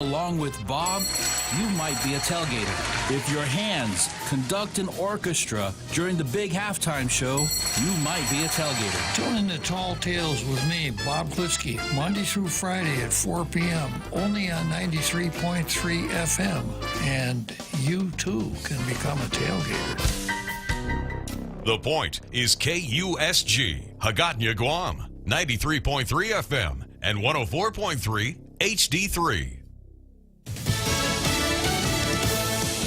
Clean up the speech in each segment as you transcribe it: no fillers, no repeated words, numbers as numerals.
Along with Bob, you might be a tailgater. If your hands conduct an orchestra during the big halftime show, you might be a tailgater. Tune in to Tall Tales with me, Bob Klitzkie, Monday through Friday at 4 p.m., only on 93.3 FM. And you, too, can become a tailgater. The Point is KUSG, Hagåtña, Guam, 93.3 FM and 104.3 HD3.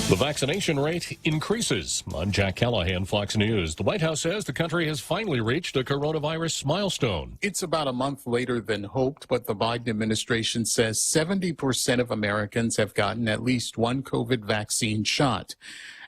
The vaccination rate increases. I'm Jack Callahan, Fox News. The White House says the country has finally reached a coronavirus milestone. It's about a month later than hoped, but the Biden administration says 70% of Americans have gotten at least one COVID vaccine shot.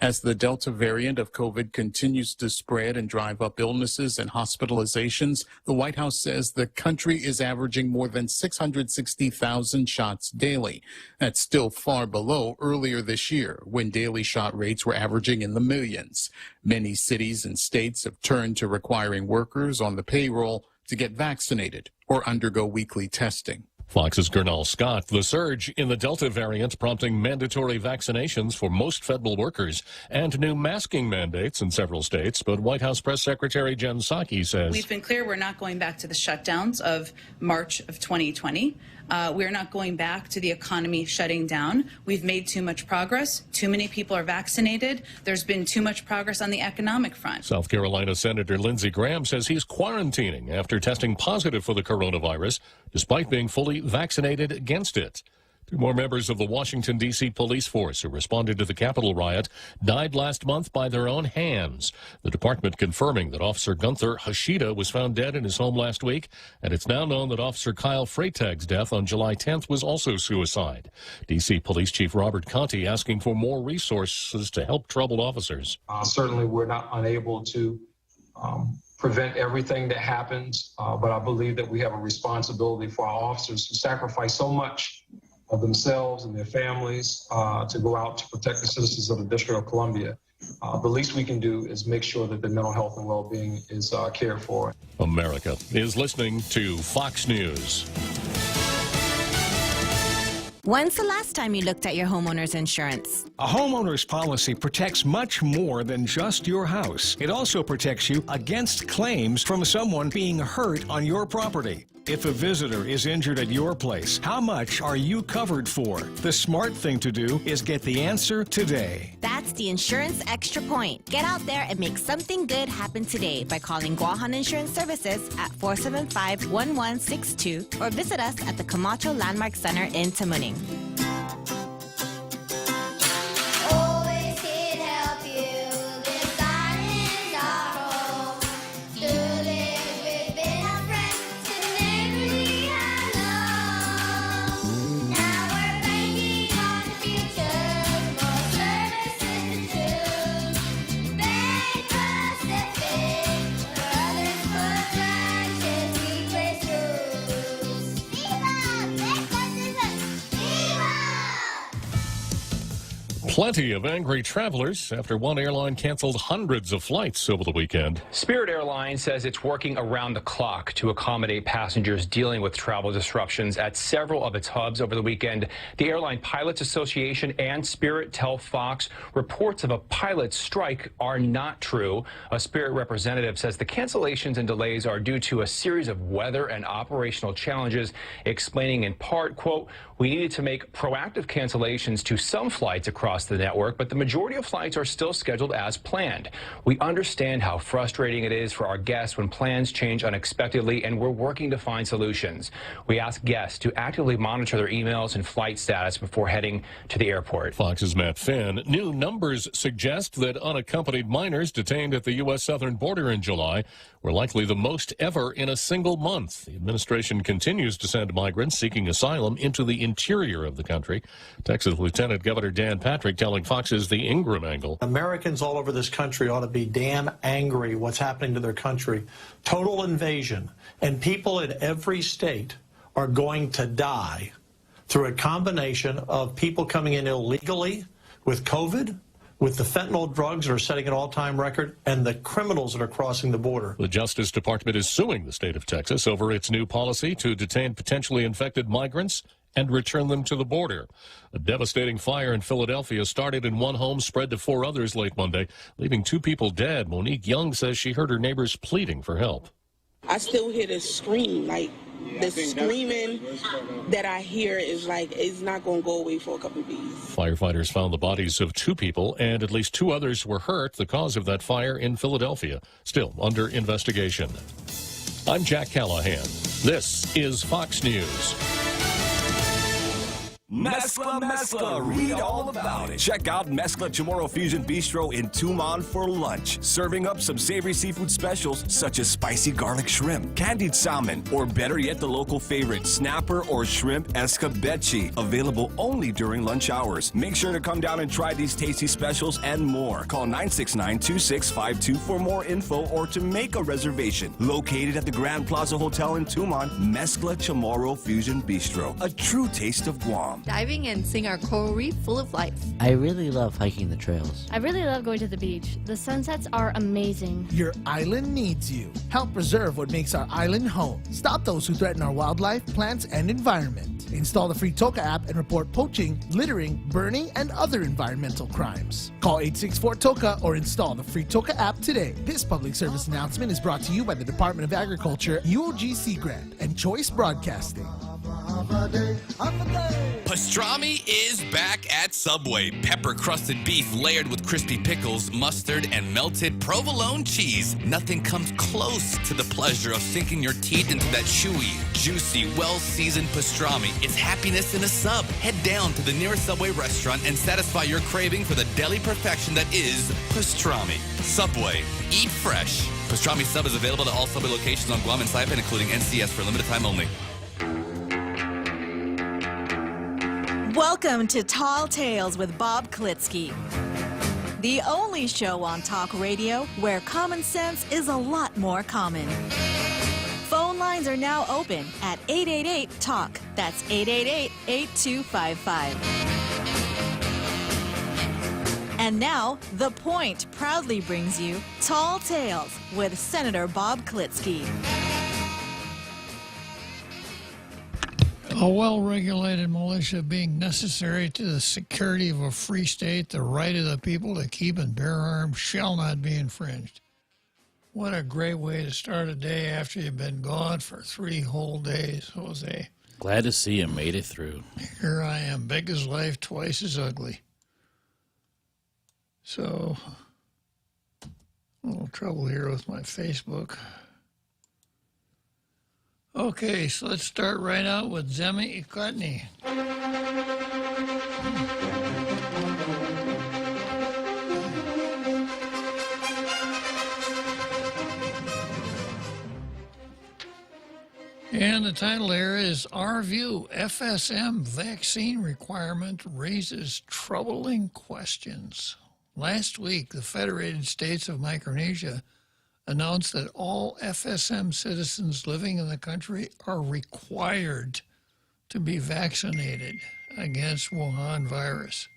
As the Delta variant of COVID continues to spread and drive up illnesses and hospitalizations, the White House says the country is averaging more than 660,000 shots daily. That's still far below earlier this year, when daily shot rates were averaging in the millions. Many cities and states have turned to requiring workers on the payroll to get vaccinated or undergo weekly testing. Fox's Gernal Scott. The surge in the Delta variant prompting mandatory vaccinations for most federal workers and new masking mandates in several states. But White House Press Secretary Jen Psaki says we've been clear we're not going back to the shutdowns of March of 2020. We're not going back to the economy shutting down. We've made too much progress. Too many people are vaccinated. There's been too much progress on the economic front. South Carolina Senator Lindsey Graham says he's quarantining after testing positive for the coronavirus, despite being fully vaccinated against it. Two more members of the Washington, D.C. police force who responded to the Capitol riot died last month by their own hands. The department confirming that Officer Gunther Hashida was found dead in his home last week, and it's now known that Officer Kyle Freytag's death on July 10th was also suicide. D.C. Police Chief Robert Conti asking for more resources to help troubled officers. Certainly we're not unable to prevent everything that happens, but I believe that we have a responsibility for our officers who sacrifice so much of themselves and their families to go out to protect the citizens of the District of Columbia. The least we can do is make sure that their mental health and well-being is cared for. America is listening to Fox News. When's the last time you looked at your homeowner's insurance? A homeowner's policy protects much more than just your house. It also protects you against claims from someone being hurt on your property. If a visitor is injured at your place, how much are you covered for? The smart thing to do is get the answer today. That's the Insurance Extra Point. Get out there and make something good happen today by calling Guahan Insurance Services at 475-1162 or visit us at the Camacho Landmark Center in Tamuning. Plenty of angry travelers after one airline canceled hundreds of flights over the weekend. Spirit Airlines says it's working around the clock to accommodate passengers dealing with travel disruptions at several of its hubs over the weekend. The Airline Pilots Association and Spirit tell Fox reports of a pilot strike are not true. A Spirit representative says the cancellations and delays are due to a series of weather and operational challenges, explaining in part, quote, we needed to make proactive cancellations to some flights across the network, but the majority of flights are still scheduled as planned. We understand how frustrating it is for our guests when plans change unexpectedly, and we're working to find solutions. We ask guests to actively monitor their emails and flight status before heading to the airport. Fox's Matt Finn. New numbers suggest that unaccompanied minors detained at the U.S. southern border in July were likely the most ever in a single month. The administration continues to send migrants seeking asylum into the interior of the country. Texas Lieutenant Governor Dan Patrick telling Fox's The Ingram Angle. Americans all over this country ought to be damn angry what's happening to their country. Total invasion. And people in every state are going to die through a combination of people coming in illegally with COVID, with the fentanyl drugs that are setting an all-time record, and the criminals that are crossing the border. The Justice Department is suing the state of Texas over its new policy to detain potentially infected migrants and return them to the border. A devastating fire in Philadelphia started in one home, spread to 4 others late Monday, leaving 2 people dead. Monique Young says she heard her neighbors pleading for help. I still hear the scream, like the screaming that I hear is like it's not going to go away for a couple of days. Firefighters found the bodies of 2 people and at least 2 others were hurt. The cause of that fire in Philadelphia still under investigation. I'm Jack Callahan. This is Fox News. Mescla, read all about it. Check out Mescla Chamorro Fusion Bistro in Tucumán for lunch. Serving up some savory seafood specials such as spicy garlic shrimp, candied salmon, or better yet, the local favorite, snapper or shrimp escabeche. Available only during lunch hours. Make sure to come down and try these tasty specials and more. Call 969-2652 for more info or to make a reservation. Located at the Grand Plaza Hotel in Tucumán, Mescla Chamorro Fusion Bistro. A true taste of Guam. Diving and seeing our coral reef full of life. I really love hiking the trails. I really love going to the beach. The sunsets are amazing. Your island needs you. Help preserve what makes our island home. Stop those who threaten our wildlife, plants, and environment. Install the free Toka app and report poaching, littering, burning, and other environmental crimes. Call 864-TOKA or install the free Toka app today. This public service announcement is brought to you by the Department of Agriculture, UOGC Grant, and Choice Broadcasting. Pastrami is back at Subway. Pepper-crusted beef layered with crispy pickles, mustard, and melted provolone cheese. Nothing comes close to the pleasure of sinking your teeth into that chewy, juicy, well-seasoned pastrami. It's happiness in a sub. Head down to the nearest Subway restaurant and satisfy your craving for the deli perfection that is pastrami. Subway. Eat fresh. Pastrami sub is available to all Subway locations on Guam and Saipan, including NCS, for a limited time only. Welcome to Tall Tales with Bob Klitzkie, the only show on talk radio where common sense is a lot more common. Phone lines are now open at 888-TALK. That's 888-8255. And now, The Point proudly brings you Tall Tales with Senator Bob Klitzkie. A well-regulated militia being necessary to the security of a free state, the right of the people to keep and bear arms shall not be infringed. What a great way to start a day after you've been gone for 3 whole days, Jose. Glad to see you made it through. Here I am, big as life, twice as ugly. So, a little trouble here with my Facebook. Okay, so let's start right out with Zemi Ikotny. And the title here is Our View, FSM Vaccine Requirement Raises Troubling Questions. Last week, the Federated States of Micronesia announced that all FSM citizens living in the country are required to be vaccinated against Wuhan virus.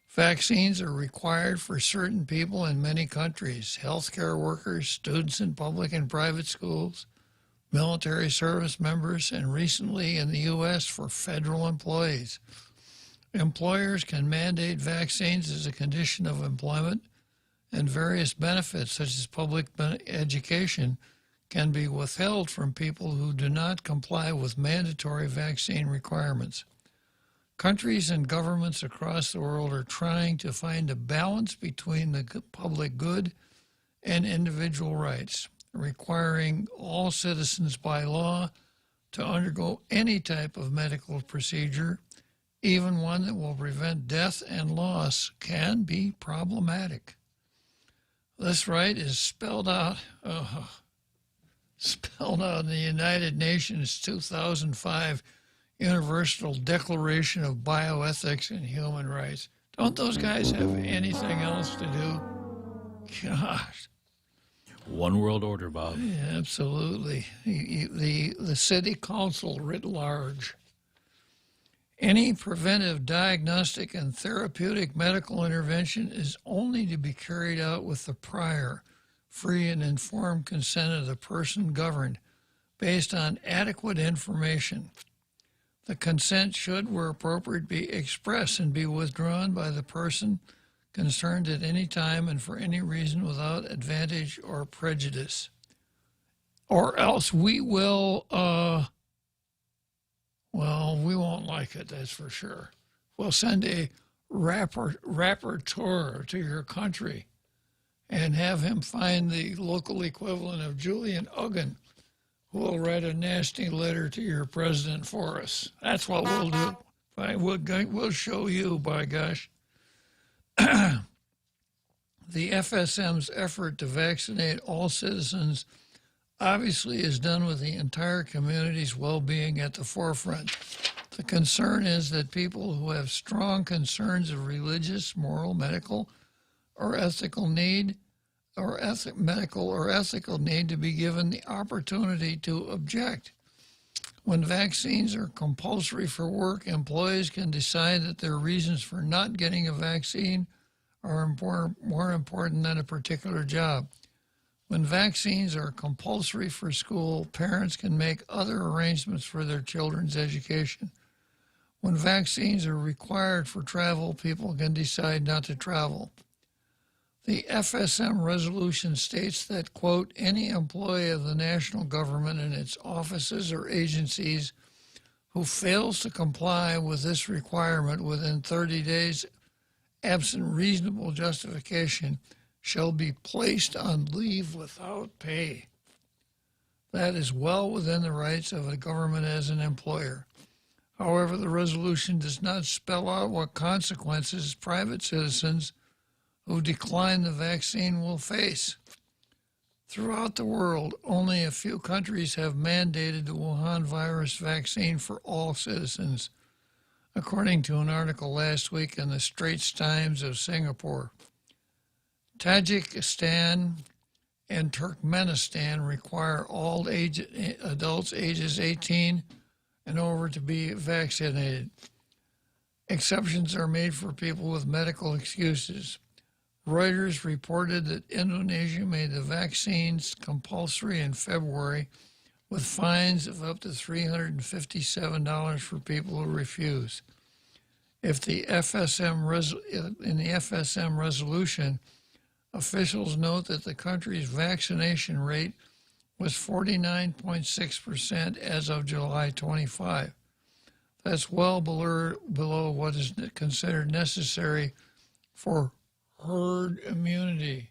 Vaccines are required for certain people in many countries: healthcare workers, students in public and private schools, military service members, and recently in the U.S. for federal employees. Employers can mandate vaccines as a condition of employment, and various benefits, such as public education, can be withheld from people who do not comply with mandatory vaccine requirements. Countries and governments across the world are trying to find a balance between the public good and individual rights, requiring all citizens by law to undergo any type of medical procedure, even one that will prevent death and loss, can be problematic. This right is spelled out in the United Nations 2005 Universal Declaration of Bioethics and Human Rights. Don't those guys have anything else to do? Gosh. One world order, Bob. Yeah, absolutely. The city council writ large. Any preventive, diagnostic, and therapeutic medical intervention is only to be carried out with the prior, free and informed consent of the person governed, based on adequate information. The consent should, where appropriate, be expressed and be withdrawn by the person concerned at any time and for any reason without advantage or prejudice. Or else we will, we won't like it, that's for sure. We'll send a rapporteur to your country and have him find the local equivalent of Julian Uggan, who will write a nasty letter to your president for us. That's what we'll do. We'll show you, by gosh. The FSM's effort to vaccinate all citizens obviously is done with the entire community's well-being at the forefront. The concern is that people who have strong concerns of religious, moral, medical, or ethical need, medical or ethical need to be given the opportunity to object. When vaccines are compulsory for work, employees can decide that their reasons for not getting a vaccine are more important than a particular job. When vaccines are compulsory for school, parents can make other arrangements for their children's education. When vaccines are required for travel, people can decide not to travel. The FSM resolution states that, quote, any employee of the national government and its offices or agencies who fails to comply with this requirement within 30 days, absent reasonable justification, shall be placed on leave without pay. That is well within the rights of a government as an employer. However, the resolution does not spell out what consequences private citizens who decline the vaccine will face. Throughout the world, only a few countries have mandated the Wuhan virus vaccine for all citizens, according to an article last week in the Straits Times of Singapore. Tajikistan and Turkmenistan require all adults ages 18 and over to be vaccinated. Exceptions are made for people with medical excuses. Reuters reported that Indonesia made the vaccines compulsory in February with fines of up to $357 for people who refuse. If the in the FSM resolution, officials note that the country's vaccination rate was 49.6% as of July 25. That's well below what is considered necessary for herd immunity.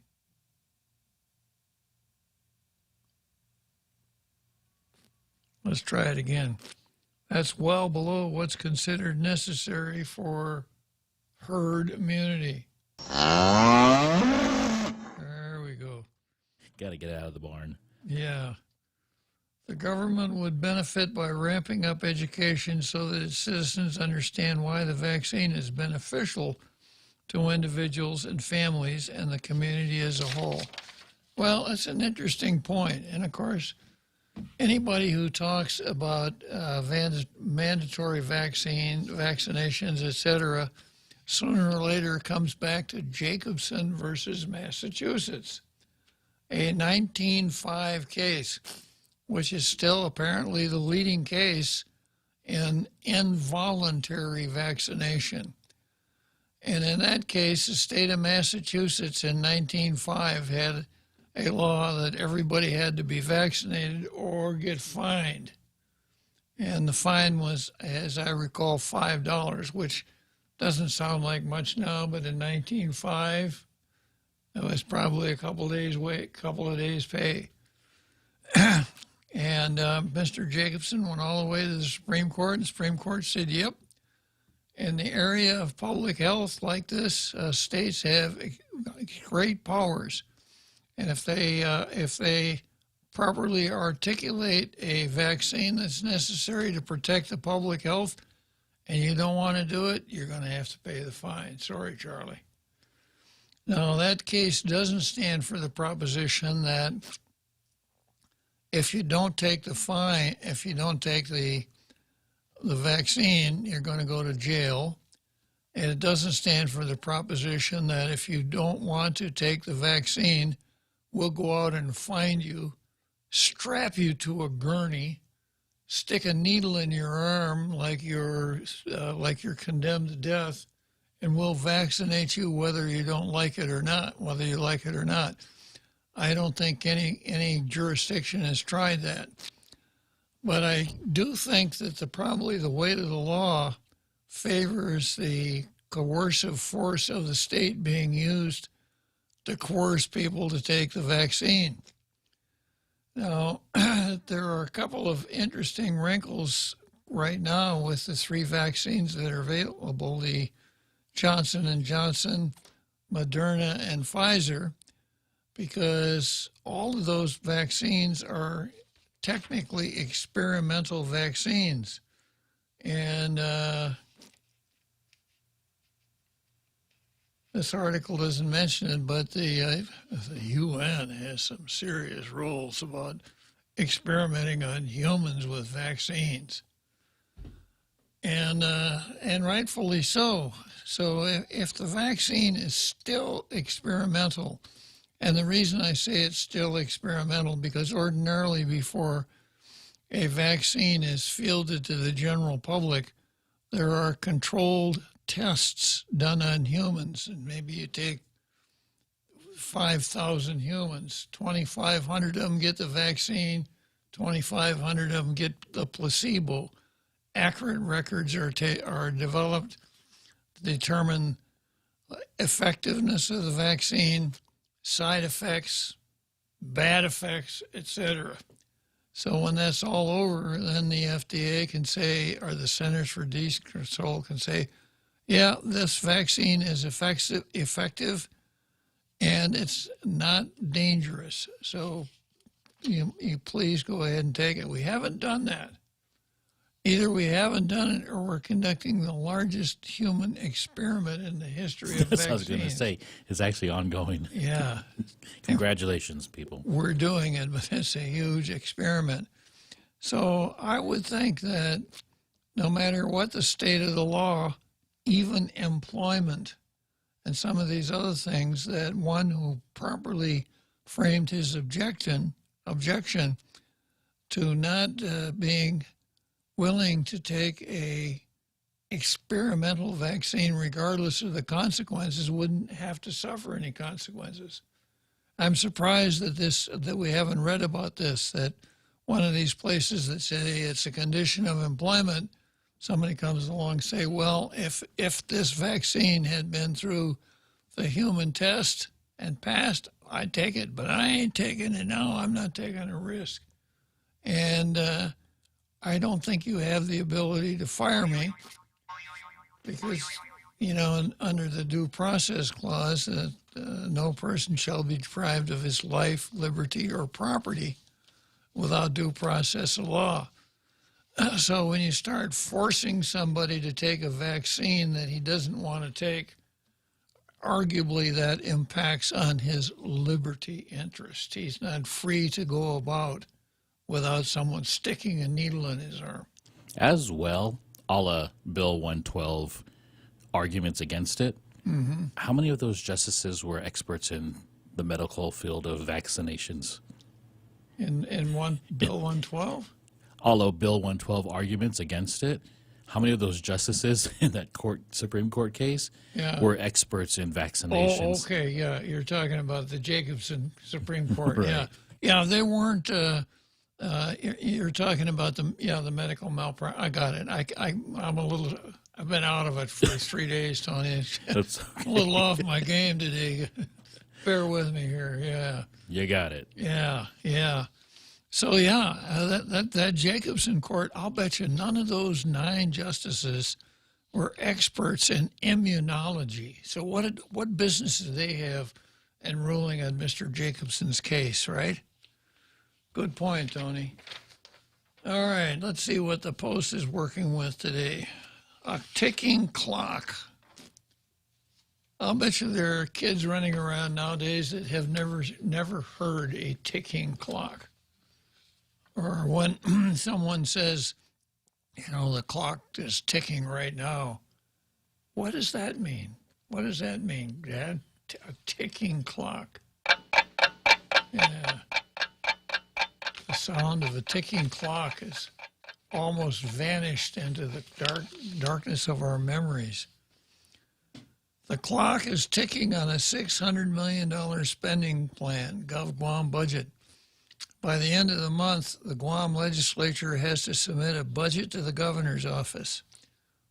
Let's try it again. That's well below what's considered necessary for herd immunity. There we go. Got to get out of the barn. Yeah. The government would benefit by ramping up education so that its citizens understand why the vaccine is beneficial to individuals and families and the community as a whole. Well, that's an interesting point. And of course, anybody who talks about mandatory vaccinations, etc., sooner or later comes back to Jacobson versus Massachusetts, a 1905 case, which is still apparently the leading case in involuntary vaccination. And in that case, the state of Massachusetts in 1905 had a law that everybody had to be vaccinated or get fined. And the fine was, as I recall, $5, which doesn't sound like much now, but in 1905, it was probably a couple of days pay. And Mr. Jacobson went all the way to the Supreme Court, and the Supreme Court said, yep, in the area of public health like this, states have great powers. And if they properly articulate a vaccine that's necessary to protect the public health, and you don't want to do it, you're going to have to pay the fine. Sorry, Charlie. Now, that case doesn't stand for the proposition that if you don't take the fine, if you don't take the vaccine, you're going to go to jail. And it doesn't stand for the proposition that if you don't want to take the vaccine, we'll go out and find you, strap you to a gurney, stick a needle in your arm like you're condemned to death, and we'll vaccinate you whether you don't like it or not, whether you like it or not. I don't think any jurisdiction has tried that. But I do think that probably the weight of the law favors the coercive force of the state being used to coerce people to take the vaccine. Now, there are a couple of interesting wrinkles right now with the 3 vaccines that are available, the Johnson & Johnson, Moderna, and Pfizer, because all of those vaccines are technically experimental vaccines. And this article doesn't mention it, but the UN has some serious rules about experimenting on humans with vaccines. And rightfully so. So if the vaccine is still experimental, and the reason I say it's still experimental, because ordinarily before a vaccine is fielded to the general public, there are controlled tests done on humans. And maybe you take 5,000 humans, 2,500 of them get the vaccine, 2,500 of them get the placebo. Accurate records are developed to determine effectiveness of the vaccine, side effects, bad effects, etc. So when that's all over, then the FDA can say, or the Centers for Disease Control can say, yeah, this vaccine is effective and it's not dangerous. So you please go ahead and take it. We haven't done that. Either we haven't done it or we're conducting the largest human experiment in the history of vaccines. That's what I was going to say. It's actually ongoing. Yeah. Congratulations, people. We're doing it, but it's a huge experiment. So I would think that no matter what the state of the law, even employment and some of these other things, that one who properly framed his objection to not being willing to take a experimental vaccine regardless of the consequences wouldn't have to suffer any consequences. I'm surprised that we haven't read about this, that one of these places that say it's a condition of employment, somebody comes along and say, well, if this vaccine had been through the human test and passed, I'd take it, but I ain't taking it now. I'm not taking a risk. And I don't think you have the ability to fire me because, under the due process clause, no person shall be deprived of his life, liberty, or property without due process of law. So when you start forcing somebody to take a vaccine that he doesn't want to take, arguably that impacts on his liberty interest. He's not free to go about without someone sticking a needle in his arm. As well, a la Bill 112 arguments against it, how many of those justices were experts in the medical field of vaccinations? In Bill 112? All of Bill 112 arguments against it, how many of those justices in that Supreme Court case were experts in vaccinations? Oh, okay, yeah. You're talking about the Jacobson Supreme Court. Right. Yeah. Yeah, they weren't... you're talking about the medical malpractice. I got it. I've been out of it for 3 days, Tony. That's okay. A little off my game today. Bear with me here. Yeah. You got it. Yeah. So that Jacobson court, I'll bet you none of those 9 justices were experts in immunology. So what business do they have in ruling on Mr. Jacobson's case, right? Good point, Tony. All right, let's see what the Post is working with today. A ticking clock. I'll bet you there are kids running around nowadays that have never heard a ticking clock. Or when someone says, the clock is ticking right now. What does that mean? What does that mean, Dad? A ticking clock. Yeah. The sound of a ticking clock is almost vanished into the darkness of our memories. The clock is ticking on a $600 million spending plan, GovGuam budget. By the end of the month, the Guam legislature has to submit a budget to the governor's office.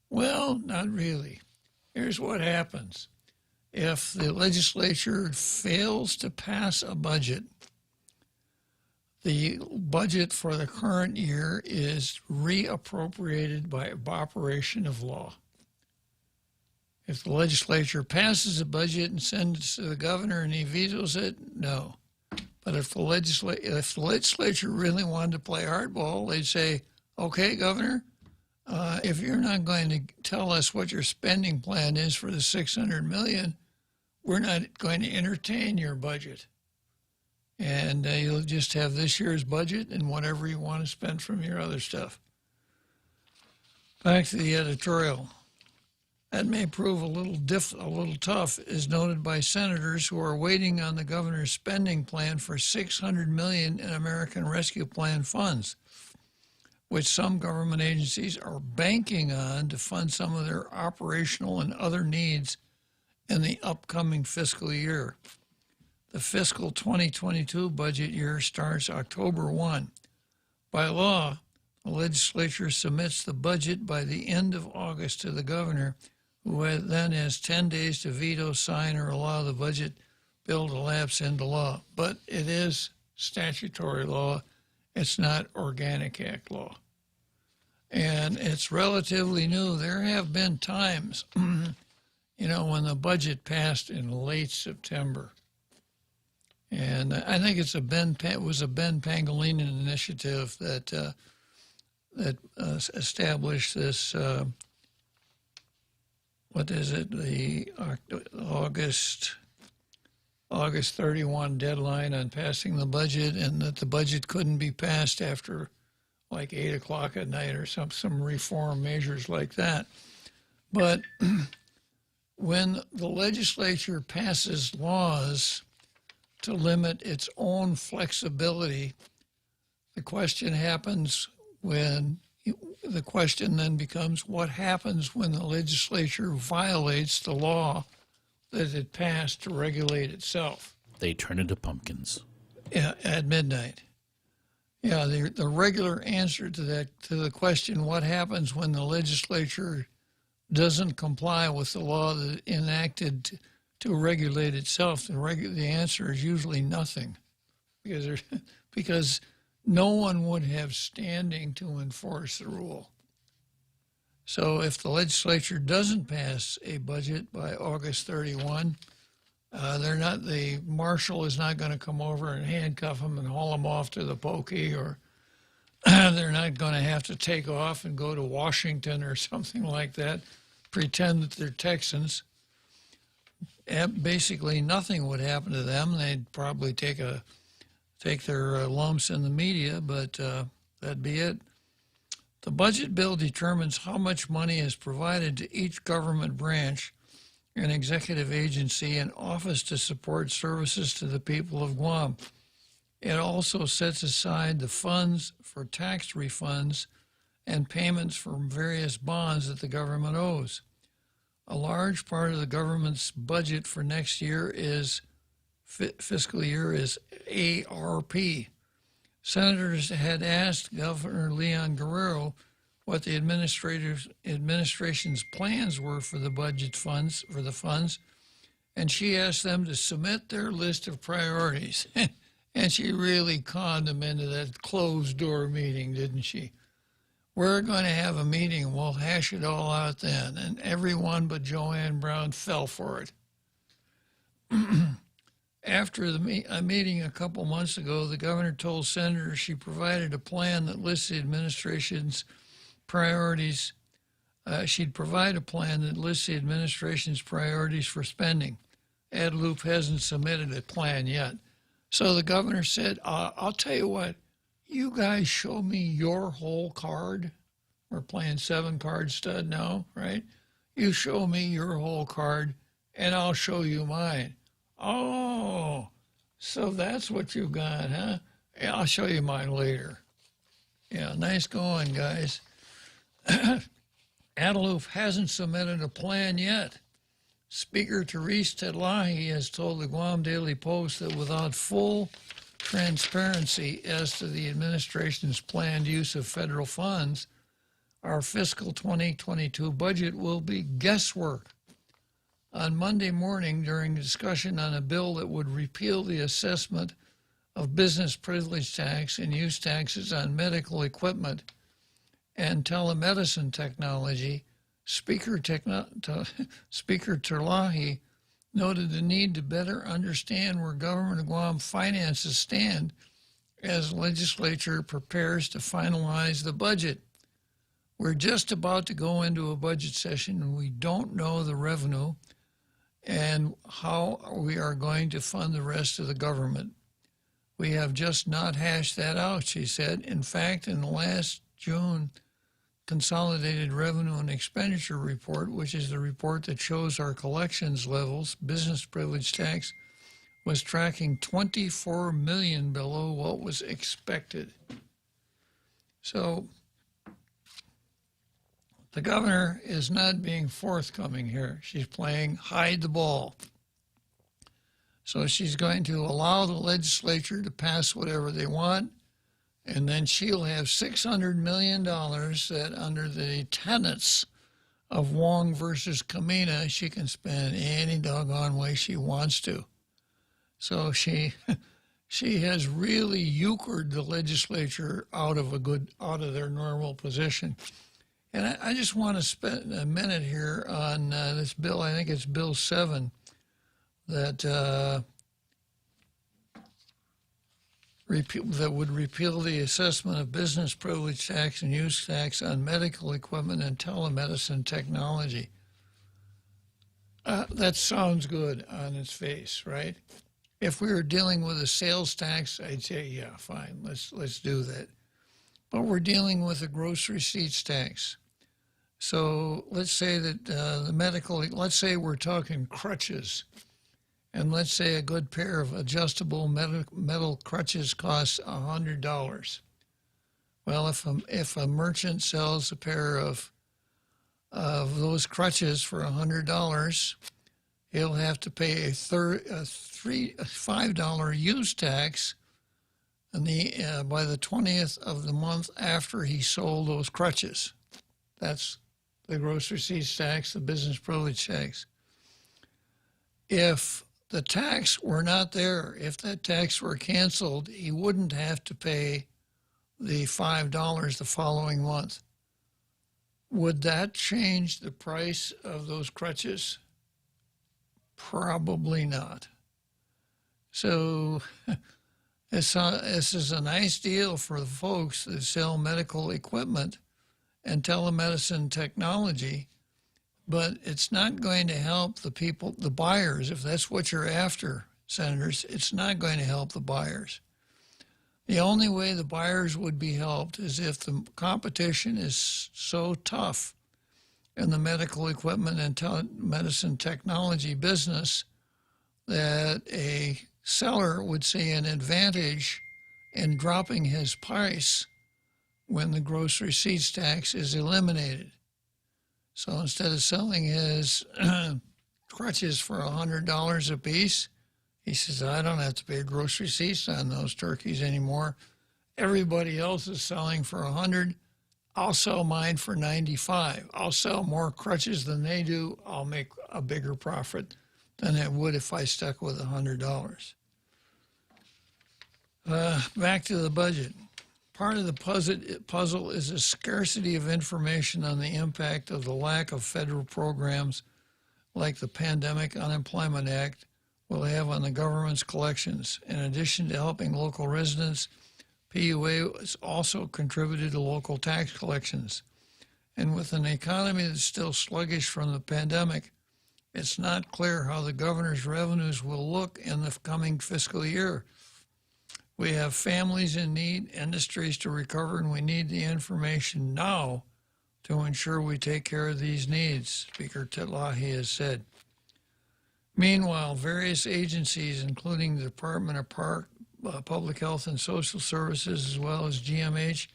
Well, not really. Here's what happens. If the legislature fails to pass a budget, the budget for the current year is reappropriated by operation of law. If the legislature passes a budget and sends it to the governor and he vetoes it, no. But if the legislature really wanted to play hardball, they'd say, okay, governor, if you're not going to tell us what your spending plan is for the $600 million, we're not going to entertain your budget. And you'll just have this year's budget and whatever you want to spend from your other stuff. Back to the editorial. That may prove a little tough, as noted by senators who are waiting on the governor's spending plan for $600 million in American Rescue Plan funds, which some government agencies are banking on to fund some of their operational and other needs in the upcoming fiscal year. The fiscal 2022 budget year starts October 1. By law, the legislature submits the budget by the end of August to the governor, who then has 10 days to veto, sign, or allow the budget bill to lapse into law. But it is statutory law. It's not Organic Act law. And it's relatively new. There have been times, when the budget passed in late September. And I think it was a Ben Pangilinan initiative that established this, the August 31 deadline on passing the budget, and that the budget couldn't be passed after like 8 o'clock at night or some reform measures like that. But when the legislature passes laws to limit its own flexibility, the question then becomes what happens when the legislature violates the law that it passed to regulate itself. They turn into pumpkins. Yeah, at midnight. Yeah, the regular answer to the question, what happens when the legislature doesn't comply with the law that enacted to regulate itself, the answer is usually nothing, because no one would have standing to enforce the rule. So if the legislature doesn't pass a budget by August 31, the marshal is not going to come over and handcuff them and haul them off to the pokey, or they're not going to have to take off and go to Washington or something like that, pretend that they're Texans. Basically, nothing would happen to them. They'd probably take their lumps in the media, but that'd be it. The budget bill determines how much money is provided to each government branch and executive agency and office to support services to the people of Guam. It also sets aside the funds for tax refunds and payments for various bonds that the government owes. A large part of the government's budget for next year fiscal year is ARP. Senators had asked Governor Leon Guerrero what the administration's plans were for the funds, and she asked them to submit their list of priorities. And she really conned them into that closed-door meeting, didn't she? We're going to have a meeting, and we'll hash it all out then. And everyone but Joanne Brown fell for it. After a meeting a couple months ago, the governor told senators she provided a plan that lists the administration's priorities. She'd provide a plan that lists the administration's priorities for spending. Ed Loop hasn't submitted a plan yet. So the governor said, I'll tell you what, you guys show me your whole card. We're playing 7-card stud now, right? You show me your whole card, and I'll show you mine. Oh, so that's what you got, huh? Yeah, I'll show you mine later. Yeah, nice going, guys. Adeloof hasn't submitted a plan yet. Speaker Therese Tedlahi has told the Guam Daily Post that without full transparency as to the administration's planned use of federal funds, our fiscal 2022 budget will be guesswork. On Monday morning, during discussion on a bill that would repeal the assessment of business privilege tax and use taxes on medical equipment and telemedicine technology, Speaker Terlahi noted the need to better understand where Government of Guam finances stand as legislature prepares to finalize the budget. We're just about to go into a budget session and we don't know the revenue and how we are going to fund the rest of the government. We have just not hashed that out, she said. In fact, in the last June Consolidated Revenue and Expenditure Report, which is the report that shows our collections levels, business privilege tax was tracking $24 million below what was expected. So the governor is not being forthcoming here. She's playing hide the ball. So she's going to allow the legislature to pass whatever they want, and then she'll have $600 million that under the tenets of Wong versus Kamina, she can spend any doggone way she wants to. So she has really euchred the legislature out of their normal position. And I just want to spend a minute here on this bill. I think it's Bill 7 that would repeal the assessment of business privilege tax and use tax on medical equipment and telemedicine technology. That sounds good on its face, right? If we were dealing with a sales tax, I'd say, yeah, fine, let's do that. But we're dealing with a gross receipts tax. So let's say that let's say we're talking crutches. And let's say a good pair of adjustable metal crutches costs $100. Well, if a merchant sells a pair of those crutches for $100, he'll have to pay a $5 use tax by the 20th of the month after he sold those crutches. That's the gross receipts tax, the business privilege tax. If the tax were not there, if that tax were canceled, he wouldn't have to pay the $5 the following month. Would that change the price of those crutches? Probably not. So this is a nice deal for the folks that sell medical equipment and telemedicine technology, but it's not going to help the people, the buyers, if that's what you're after, senators. It's not going to help the buyers. The only way the buyers would be helped is if the competition is so tough in the medical equipment and telemedicine technology business that a seller would see an advantage in dropping his price when the gross receipts tax is eliminated. So instead of selling his crutches for $100 a piece, he says, I don't have to pay gross receipts on those turkeys anymore. Everybody else is selling for $100. I'll sell mine for $95. I'll sell more crutches than they do. I'll make a bigger profit than I would if I stuck with $100. Back to the budget. Part of the puzzle is a scarcity of information on the impact of the lack of federal programs like the Pandemic Unemployment Act will have on the government's collections. In addition to helping local residents, PUA has also contributed to local tax collections. And with an economy that's still sluggish from the pandemic, it's not clear how the governor's revenues will look in the coming fiscal year. We have families in need, industries to recover, and we need the information now to ensure we take care of these needs, Speaker Titlahi has said. Meanwhile, various agencies, including the Department of Public Health and Social Services, as well as GMH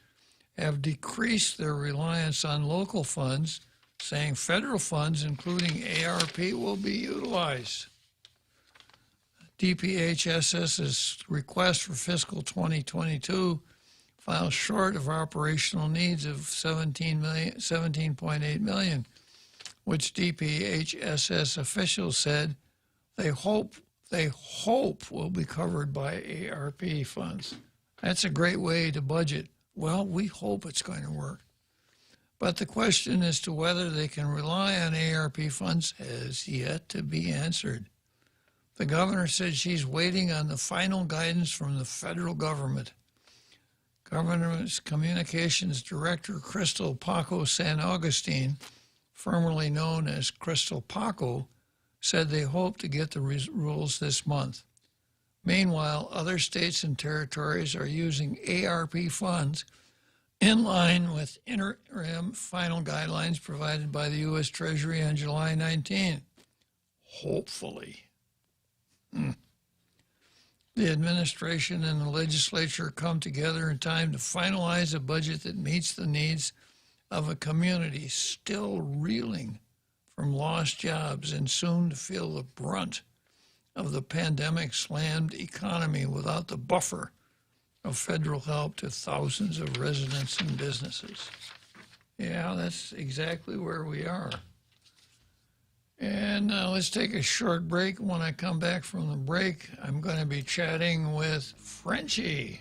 have decreased their reliance on local funds, saying federal funds, including ARP, will be utilized. DPHSS's request for fiscal 2022 falls short of operational needs of $17.8 million, which DPHSS officials said they hope will be covered by ARP funds. That's a great way to budget. Well, we hope it's going to work. But the question as to whether they can rely on ARP funds has yet to be answered. The governor said she's waiting on the final guidance from the federal government. Governor's Communications Director Crystal Paco San Augustine, formerly known as Crystal Paco, said they hope to get the rules this month. Meanwhile, other states and territories are using ARP funds in line with interim final guidelines provided by the U.S. Treasury on July 19. Hopefully. The administration and the legislature come together in time to finalize a budget that meets the needs of a community still reeling from lost jobs and soon to feel the brunt of the pandemic-slammed economy without the buffer of federal help to thousands of residents and businesses. Yeah, that's exactly where we are. And let's take a short break. When I come back from the break, I'm going to be chatting with Frenchie.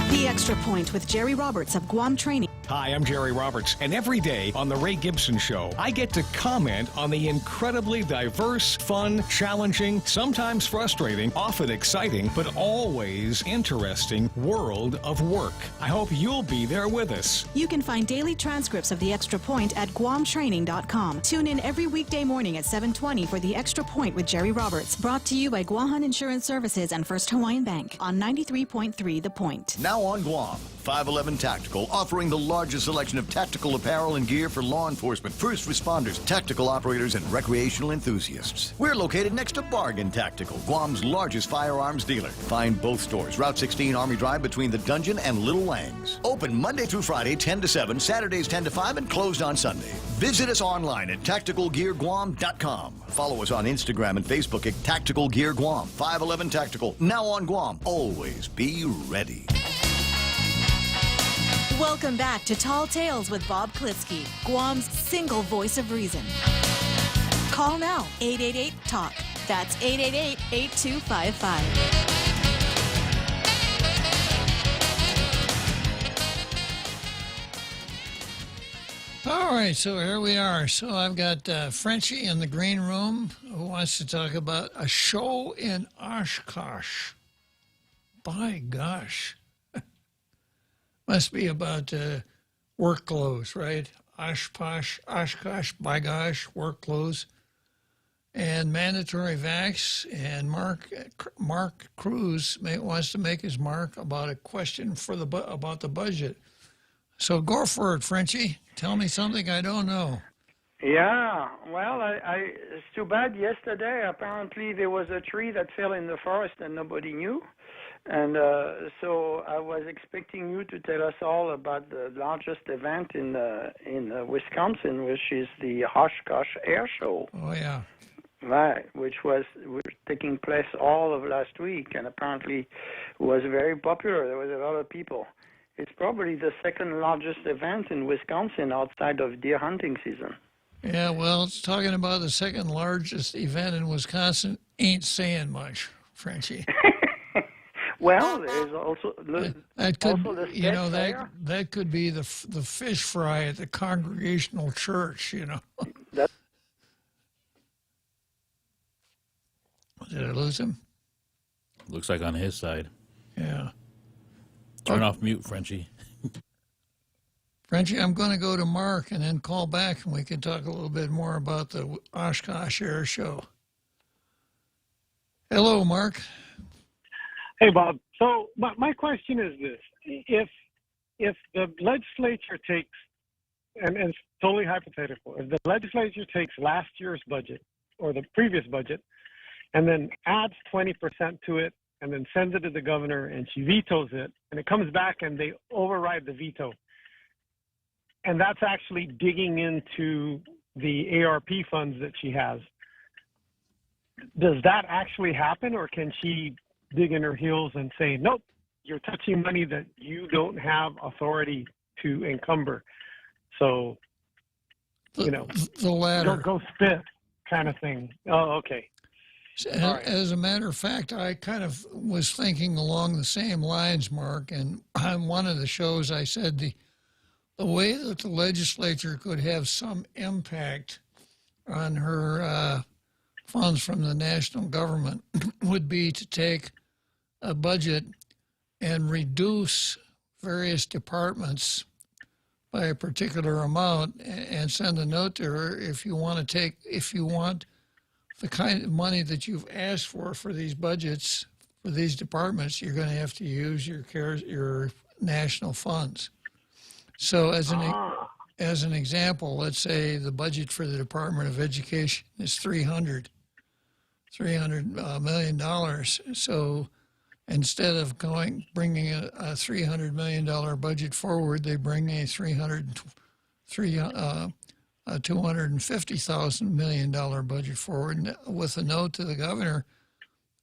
The Extra Point with Jerry Roberts of Guam Training. Hi, I'm Jerry Roberts, and every day on The Ray Gibson Show, I get to comment on the incredibly diverse, fun, challenging, sometimes frustrating, often exciting, but always interesting world of work. I hope you'll be there with us. You can find daily transcripts of The Extra Point at guamtraining.com. Tune in every weekday morning at 7:20 for The Extra Point with Jerry Roberts, brought to you by Guahan Insurance Services and First Hawaiian Bank on 93.3 The Point. Now on Guam, 511 Tactical, offering the largest selection of tactical apparel and gear for law enforcement, first responders, tactical operators, and recreational enthusiasts. We're located next to Bargain Tactical, Guam's largest firearms dealer. Find both stores, Route 16 Army Drive between the Dungeon and Little Langs. Open Monday through Friday, 10 to 7, Saturdays 10 to 5, and closed on Sunday. Visit us online at tacticalgearguam.com. Follow us on Instagram and Facebook at Tactical Gear Guam. 511 Tactical, now on Guam. Always be ready. Welcome back to Tall Tales with Bob Klitzkie, Guam's single voice of reason. Call now, 888-TALK. That's 888-8255. All right, so here we are. So I've got Frenchie in the green room who wants to talk about a show in Oshkosh. By gosh. Must be about work clothes, right? Oshkosh, by gosh, work clothes. And mandatory vax. And Mark Cruz wants to make his mark about a question for about the budget. So go for it, Frenchie. Tell me something I don't know. Yeah, well, it's too bad. Yesterday, apparently, there was a tree that fell in the forest and nobody knew. And so I was expecting you to tell us all about the largest event in Wisconsin, which is the Oshkosh Air Show. Oh, yeah. Right, which was taking place all of last week, and apparently was very popular. There was a lot of people. It's probably the second largest event in Wisconsin outside of deer hunting season. Yeah, well, it's talking about the second largest event in Wisconsin ain't saying much, Frenchie. Well, there's also that could, also the you know, fair. that could be the fish fry at the Congregational Church, you know. Did I lose him? Looks like on his side. Yeah. Turn off mute, Frenchie. Frenchie, I'm going to go to Mark and then call back, and we can talk a little bit more about the Oshkosh Air Show. Hello, Mark. Hey, Bob. So my question is this. If the legislature takes, and it's totally hypothetical, if the legislature takes last year's budget or the previous budget and then adds 20% to it and then sends it to the governor, and she vetoes it, and it comes back and they override the veto. And that's actually digging into the ARP funds that she has. Does that actually happen, or can she dig in her heels and say, nope, you're touching money that you don't have authority to encumber? So, the latter. Go spit kind of thing. Oh, okay. As a matter of fact, I kind of was thinking along the same lines, Mark, and on one of the shows I said the way that the legislature could have some impact on her funds from the national government would be to take a budget and reduce various departments by a particular amount and send a note to her if you want the kind of money that you've asked for these budgets, for these departments, you're going to have to use your national funds. So as an example, let's say the budget for the Department of Education is $300 million. So instead of bringing a $300 million budget forward, they bring a $250 million budget forward with a note to the governor.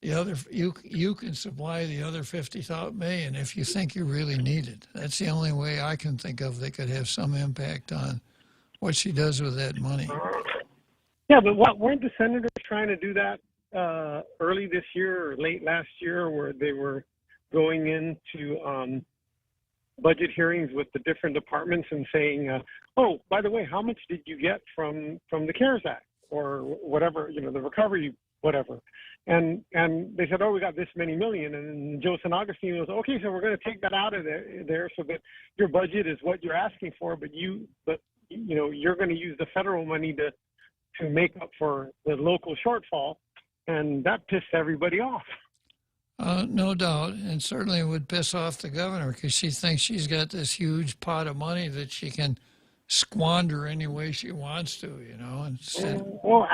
You can supply the other $50 million if you think you really need it. That's the only way I can think of that could have some impact on what she does with that money. Yeah, but weren't the senators trying to do that early this year or late last year, where they were going into budget hearings with the different departments and saying, oh, by the way, how much did you get from the CARES Act or whatever, the recovery, whatever. And they said, oh, we got this many million. And Joe San Augustine was, okay, so we're going to take that out of there so that your budget is what you're asking for, but you're going to use the federal money to make up for the local shortfall. And that pissed everybody off. No doubt, and certainly would piss off the governor because she thinks she's got this huge pot of money that she can squander any way she wants to, Well,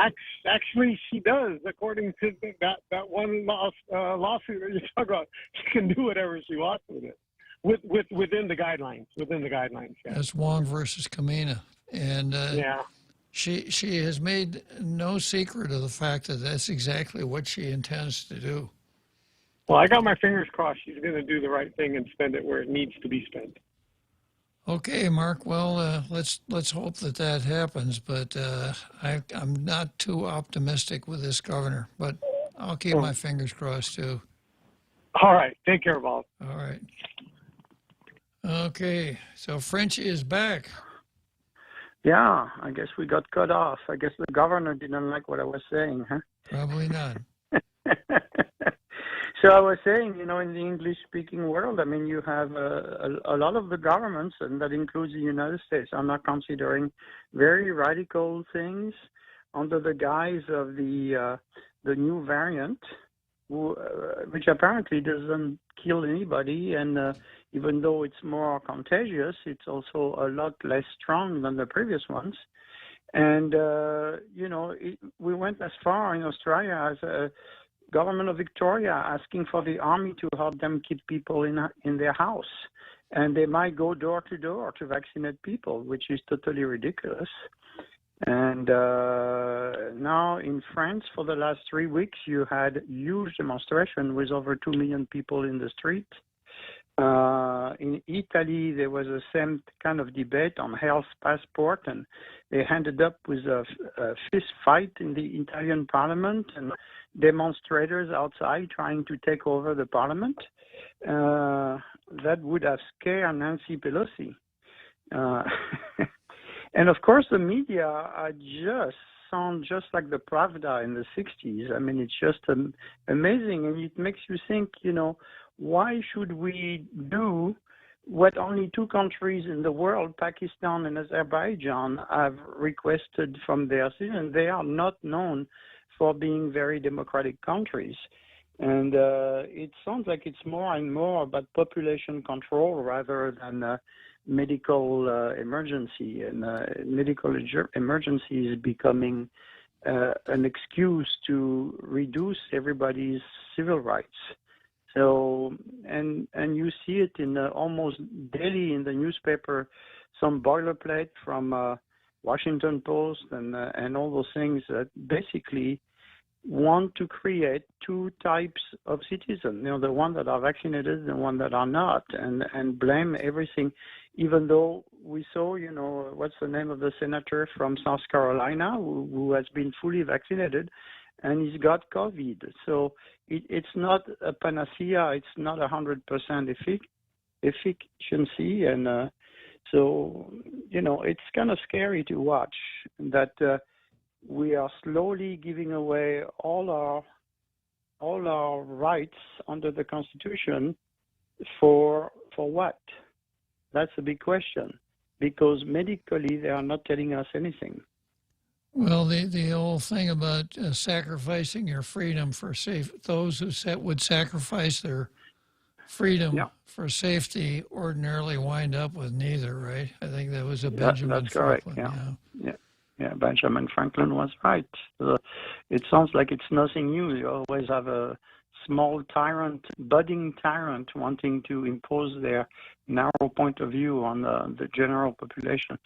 actually, she does, according to that one lawsuit that you talk about. She can do whatever she wants with it, within the guidelines. Yeah. That's Wong versus Kamina, and yeah. She has made no secret of the fact that that's exactly what she intends to do. Well, I got my fingers crossed she's going to do the right thing and spend it where it needs to be spent. Okay, Mark. Well, let's hope that happens. But I'm not too optimistic with this governor. But I'll keep my fingers crossed too. All right. Take care, Bob. All right. Okay. So French is back. Yeah, I guess we got cut off. I guess the governor didn't like what I was saying, huh? Probably not. So I was saying, in the English-speaking world, you have a lot of the governments, and that includes the United States, are now considering very radical things under the guise of the new variant, which apparently doesn't kill anybody, and even though it's more contagious, it's also a lot less strong than the previous ones. And, we went as far in Australia as a government of Victoria asking for the army to help them keep people in their house. And they might go door to door to vaccinate people, which is totally ridiculous. And now in France, for the last 3 weeks, you had huge demonstration with over 2 million people in the street. In Italy, there was the same kind of debate on health passport, and they ended up with a fist fight in the Italian parliament and demonstrators outside trying to take over the parliament. That would have scared Nancy Pelosi. And of course, the media sound just like the Pravda in the 60s. It's just amazing, and it makes you think, why should we do what only two countries in the world, Pakistan and Azerbaijan, have requested from their citizens? They are not known for being very democratic countries. And it sounds like it's more and more about population control rather than medical emergency. And medical emergency is becoming an excuse to reduce everybody's civil rights. So, and you see it in almost daily in the newspaper, some boilerplate from Washington Post and all those things that basically want to create two types of citizens, the one that are vaccinated and the one that are not, and blame everything, even though we saw, what's the name of the senator from South Carolina who has been fully vaccinated and he's got COVID. So it's not a panacea, it's not 100% efficiency, and so, it's kind of scary to watch that we are slowly giving away all our rights under the Constitution for what? That's a big question, because medically they are not telling us anything. Well, the whole thing about sacrificing your freedom for those who would sacrifice their freedom for safety ordinarily wind up with neither, right? I think that was a Benjamin Franklin. That's correct, yeah, Benjamin Franklin was right. It sounds like it's nothing new. You always have a small tyrant, budding tyrant, wanting to impose their narrow point of view on the general population.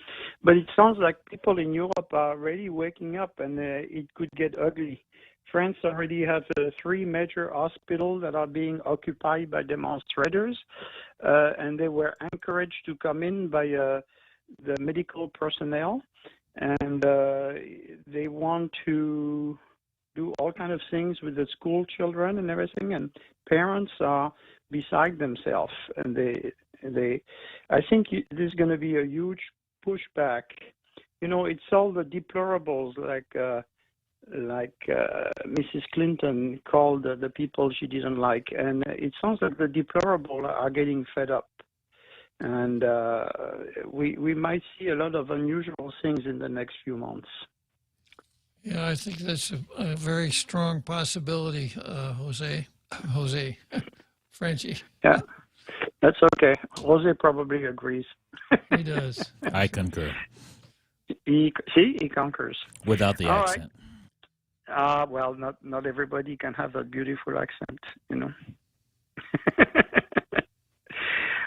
But it sounds like people in Europe are really waking up, and it could get ugly. France already has 3 major hospitals that are being occupied by demonstrators, and they were encouraged to come in by the medical personnel, and they want to do all kind of things with the school children and everything, and parents are beside themselves, and I think there's going to be a huge pushback. It's all the deplorables, like Mrs. Clinton called the people she didn't like, and it sounds like the deplorable are getting fed up, and we might see a lot of unusual things in the next few months. Yeah, I think that's a very strong possibility, Jose, Frenchie. Yeah, that's okay. Jose probably agrees. He does. I concur. He concurs. Without the accent. Right. Well, not everybody can have a beautiful accent,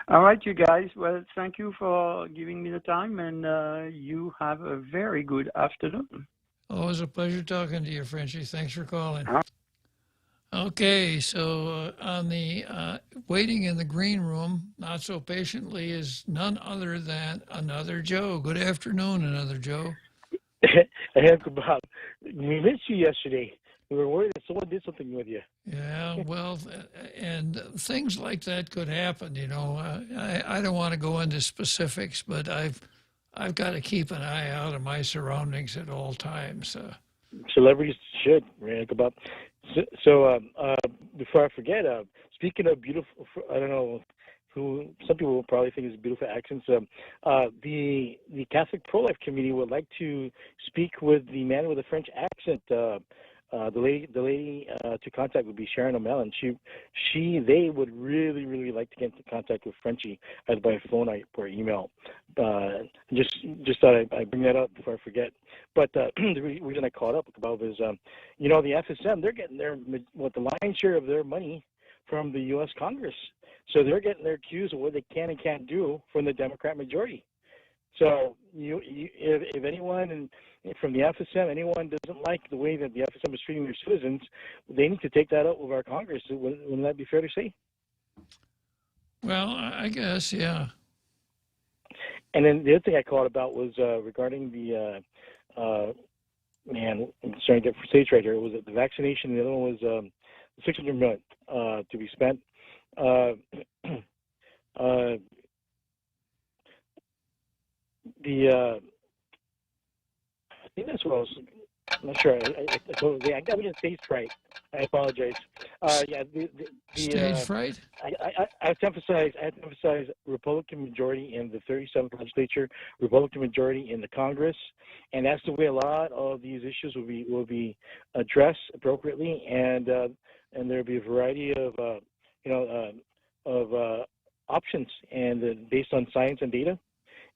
All right, you guys. Well, thank you for giving me the time, and you have a very good afternoon. Always a pleasure talking to you, Frenchie. Thanks for calling. Okay, so on the waiting in the green room, not so patiently, is none other than Another Joe. Good afternoon, Another Joe. Hey, Uncle Bob. We missed you yesterday. We were worried that someone did something with you. Yeah, well, and things like that could happen, I don't want to go into specifics, but I've got to keep an eye out on my surroundings at all times. Celebrities should, right, Uncle Bob. So before I forget, speaking of beautiful, I don't know who, some people will probably think is beautiful accents. The Catholic Pro-Life Committee would like to speak with the man with a French accent. The lady to contact would be Sharon O'Malley. They would really like to get into contact with Frenchie, either by phone or email. Just thought I'd bring that up before I forget. But the reason I called up about is, the FSM, they're getting the lion's share of their money from the U.S. Congress. So they're getting their cues of what they can and can't do from the Democrat majority. So if anyone from the FSM, anyone doesn't like the way that the FSM is treating their citizens, they need to take that up with our Congress. Wouldn't that be fair to say? Well, I guess, yeah. And then the other thing I called about was regarding the, I'm starting to get for stage right here. It was the vaccination. The other one was $600 million to be spent. I think that's what I was. I'm not sure. I got me stage fright. I apologize. Stage fright. I have to emphasize Republican majority in the 37th legislature, Republican majority in the Congress, and that's the way a lot of these issues will be addressed appropriately, and there'll be a variety of options and based on science and data.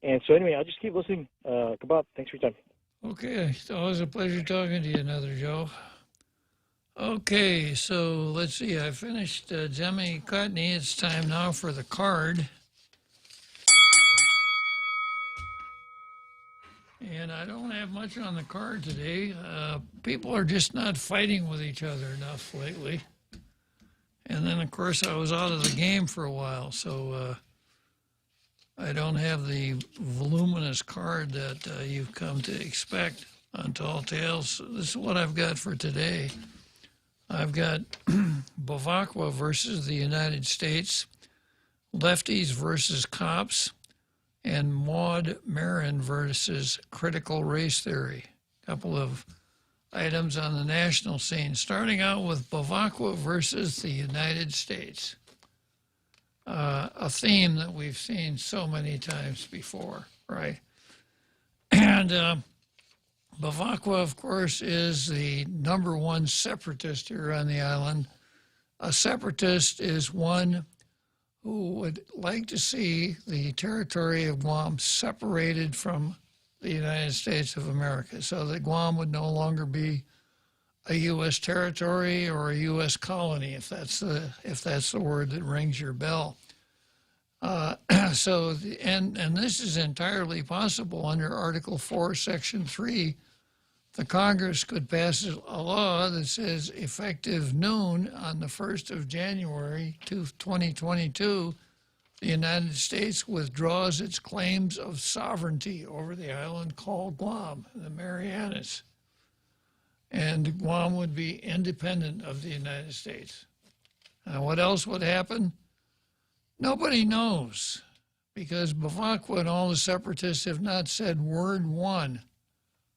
And so anyway, I'll just keep listening. Bob, thanks for your time. Okay, it's always a pleasure talking to you, Another Joe. Okay, so let's see. I finished Jemmy Cotney. It's time now for the card. And I don't have much on the card today. People are just not fighting with each other enough lately. And then, of course, I was out of the game for a while, so I don't have the voluminous card that you've come to expect on Tall Tales. This is what I've got for today. I've got Bavakwa versus the United States, Lefties versus Cops, and Maud Marin versus Critical Race Theory. A couple of items on the national scene, starting out with Bavakwa versus the United States, a theme that we've seen so many times before, right? And Bavakwa, of course, is the #1 separatist here on the island. A separatist is one who would like to see the territory of Guam separated from the United States of America, so that Guam would no longer be a U.S. territory or a U.S. colony, if that's the word that rings your bell. And this is entirely possible under Article 4, Section 3. The Congress could pass a law that says effective noon on the 1st of January 2022, the United States withdraws its claims of sovereignty over the island called Guam, the Marianas. And Guam would be independent of the United States. Now, what else would happen? Nobody knows, because Bavakwa and all the separatists have not said word one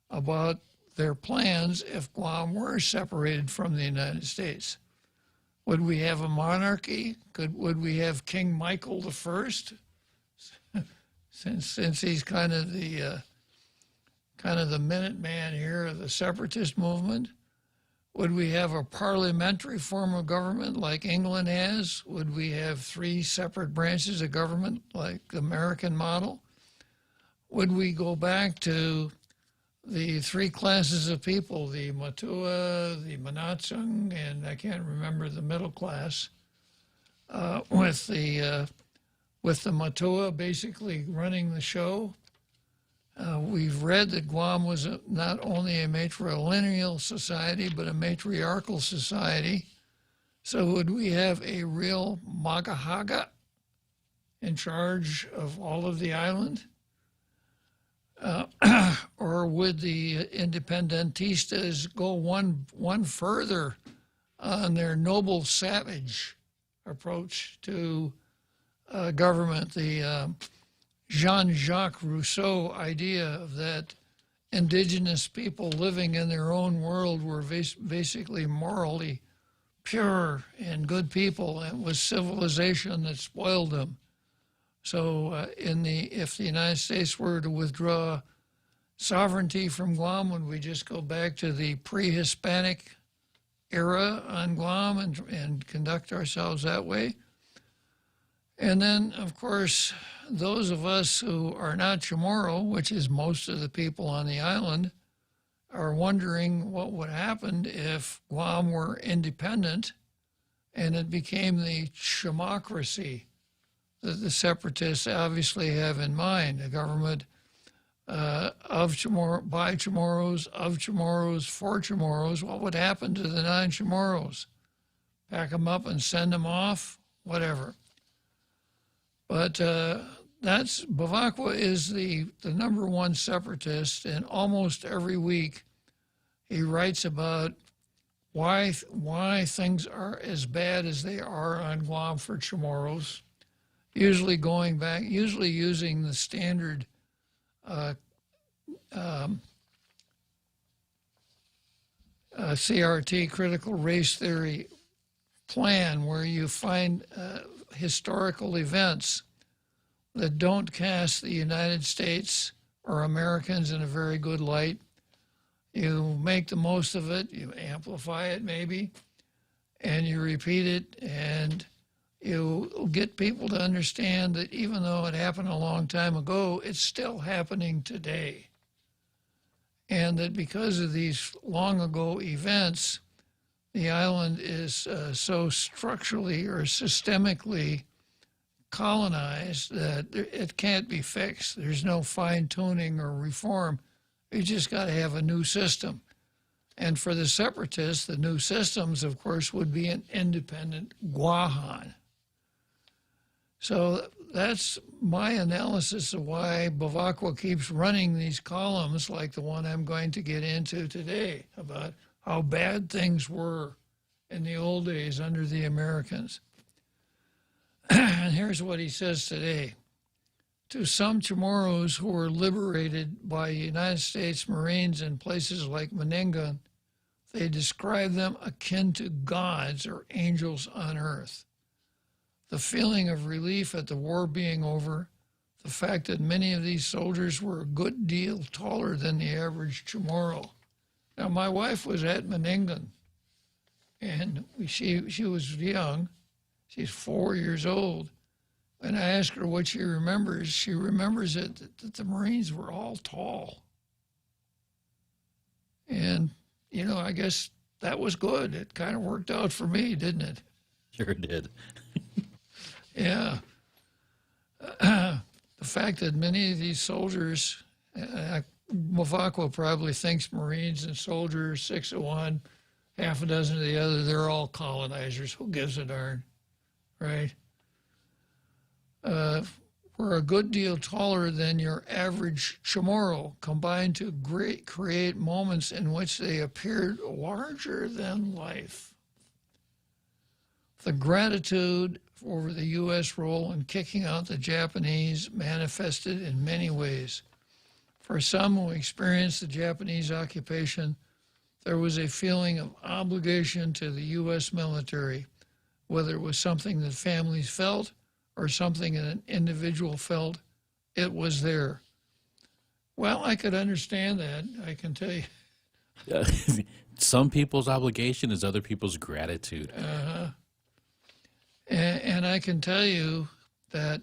about their plans if Guam were separated from the United States. Would we have a monarchy? Would we have King Michael I? since he's kind of the Minuteman here of the separatist movement? Would we have a parliamentary form of government like England has? Would we have 3 separate branches of government like the American model? Would we go back to the 3 classes of people, the Matua, the Manatsang, and I can't remember the middle class, with the Matua basically running the show? We've read that Guam was not only a matrilineal society, but a matriarchal society. So would we have a real Magahaga in charge of all of the island? Or would the independentistas go one further on their noble savage approach to government, the Jean-Jacques Rousseau idea that indigenous people living in their own world were basically morally pure and good people, and it was civilization that spoiled them. So if the United States were to withdraw sovereignty from Guam, would we just go back to the pre-Hispanic era on Guam and conduct ourselves that way? And then, of course, those of us who are not Chamorro, which is most of the people on the island, are wondering what would happen if Guam were independent and it became the Chamocracy that the separatists obviously have in mind, a government of Chamorro, by Chamorros, of Chamorros, for Chamorros. What would happen to the non-Chamorros? Pack them up and send them off? Whatever. But Bavakwa is the #1 separatist, and almost every week he writes about why things are as bad as they are on Guam for Chamorros, usually using the standard CRT, critical race theory plan, where you find historical events that don't cast the United States or Americans in a very good light. You make the most of it, you amplify it maybe, and you repeat it, and you get people to understand that even though it happened a long time ago, it's still happening today. And that because of these long ago events, the island is so structurally or systemically colonized that it can't be fixed. There's no fine-tuning or reform. You just got to have a new system. And for the separatists, the new systems, of course, would be an independent Guahan. So that's my analysis of why Bavacqua keeps running these columns like the one I'm going to get into today about how bad things were in the old days under the Americans. And here's what he says today. To some Chamorros who were liberated by United States Marines in places like Menengan, they describe them akin to gods or angels on earth. The feeling of relief at the war being over, the fact that many of these soldiers were a good deal taller than the average Chamorro. Now, my wife was at Menengan, and she was young. She's 4 years old. And I asked her what she remembers that the Marines were all tall. And, you know, I guess that was good. It kind of worked out for me, didn't it? Sure did. Yeah. The fact that many of these soldiers, Bavacqua probably thinks Marines and soldiers, 6 of one, half a dozen of the other, they're all colonizers. Who gives a darn, right? Were a good deal taller than your average Chamorro, combined to create moments in which they appeared larger than life. The gratitude over the U.S. role in kicking out the Japanese manifested in many ways. For some who experienced the Japanese occupation, there was a feeling of obligation to the U.S. military, whether it was something that families felt or something that an individual felt, it was there. Well, I could understand that, I can tell you. Some people's obligation is other people's gratitude. And I can tell you that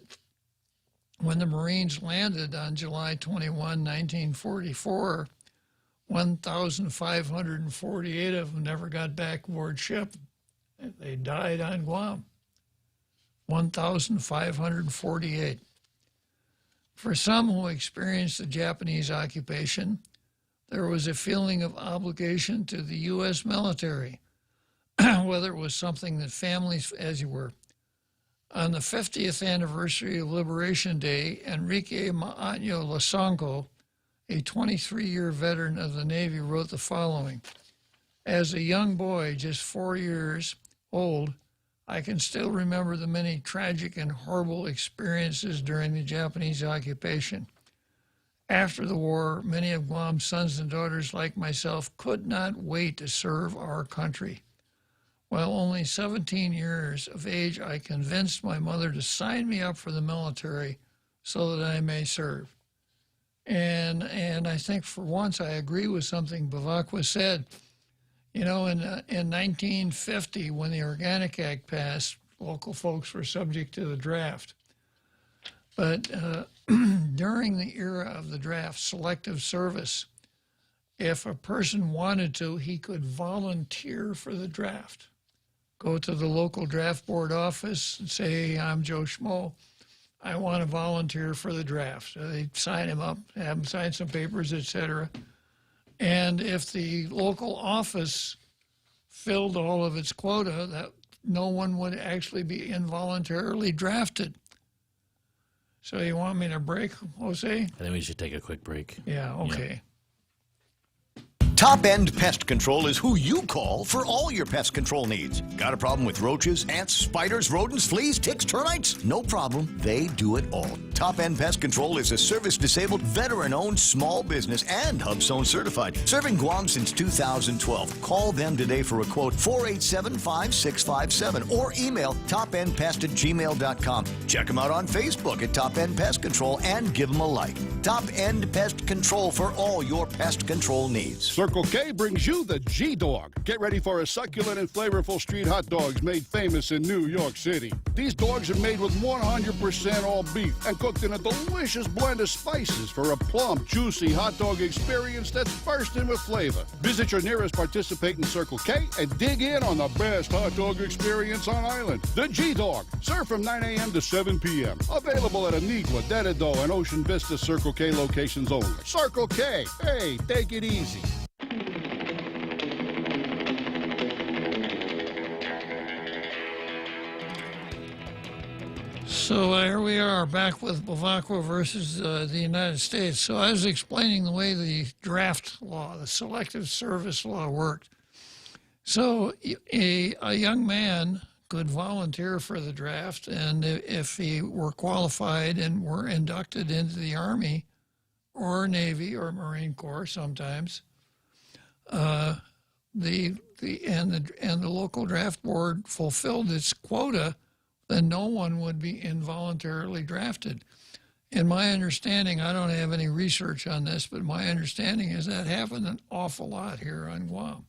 when the Marines landed on July 21, 1944, 1,548 of them never got back aboard ship. They died on Guam. 1,548. For some who experienced the Japanese occupation, there was a feeling of obligation to the U.S. military, whether it was something that families, as you were. On the 50th anniversary of Liberation Day, Enrique Maño Lasanco, a 23-year veteran of the Navy, wrote the following. As a young boy, just 4 years old, I can still remember the many tragic and horrible experiences during the Japanese occupation. After the war, many of Guam's sons and daughters, like myself, could not wait to serve our country. While only 17 years of age, I convinced my mother to sign me up for the military so that I may serve. And I think for once I agree with something Bavacqua said. You know, in 1950, when the Organic Act passed, local folks were subject to the draft. But during the era of the draft, selective service, if a person wanted to, he could volunteer for the draft. Go to the local draft board office and say, I'm Joe Schmo, I want to volunteer for the draft. So they'd sign him up, have him sign some papers, etc. And if the local office filled all of its quota, that no one would actually be involuntarily drafted. So you want me to break, Jose? I think we should take a quick break. Yeah, okay. Yeah. Top End Pest Control is who you call for all your pest control needs. Got a problem with roaches, ants, spiders, rodents, fleas, ticks, termites? No problem. They do it all. Top End Pest Control is a service-disabled, veteran-owned small business and HubZone certified. Serving Guam since 2012. Call them today for a quote, 487-5657, or email topendpest@gmail.com. Check them out on Facebook at Top End Pest Control and give them a like. Top End Pest Control for all your pest control needs. Circle Circle K brings you the G-Dog. Get ready for a succulent and flavorful street hot dogs made famous in New York City. These dogs are made with 100% all beef and cooked in a delicious blend of spices for a plump, juicy hot dog experience that's bursting with flavor. Visit your nearest participating Circle K and dig in on the best hot dog experience on island. The G-Dog, served from 9 a.m. to 7 p.m. Available at Aniqua, Dededo, and Ocean Vista Circle K locations only. Circle K, hey, take it easy. So here we are back with Bavacqua versus the United States. So I was explaining the way the draft law, the selective service law worked. So a young man could volunteer for the draft, and if he were qualified and were inducted into the Army or Navy or Marine Corps sometimes, the local draft board fulfilled its quota, then no one would be involuntarily drafted. In my understanding, I don't have any research on this, but my understanding is that happened an awful lot here on Guam.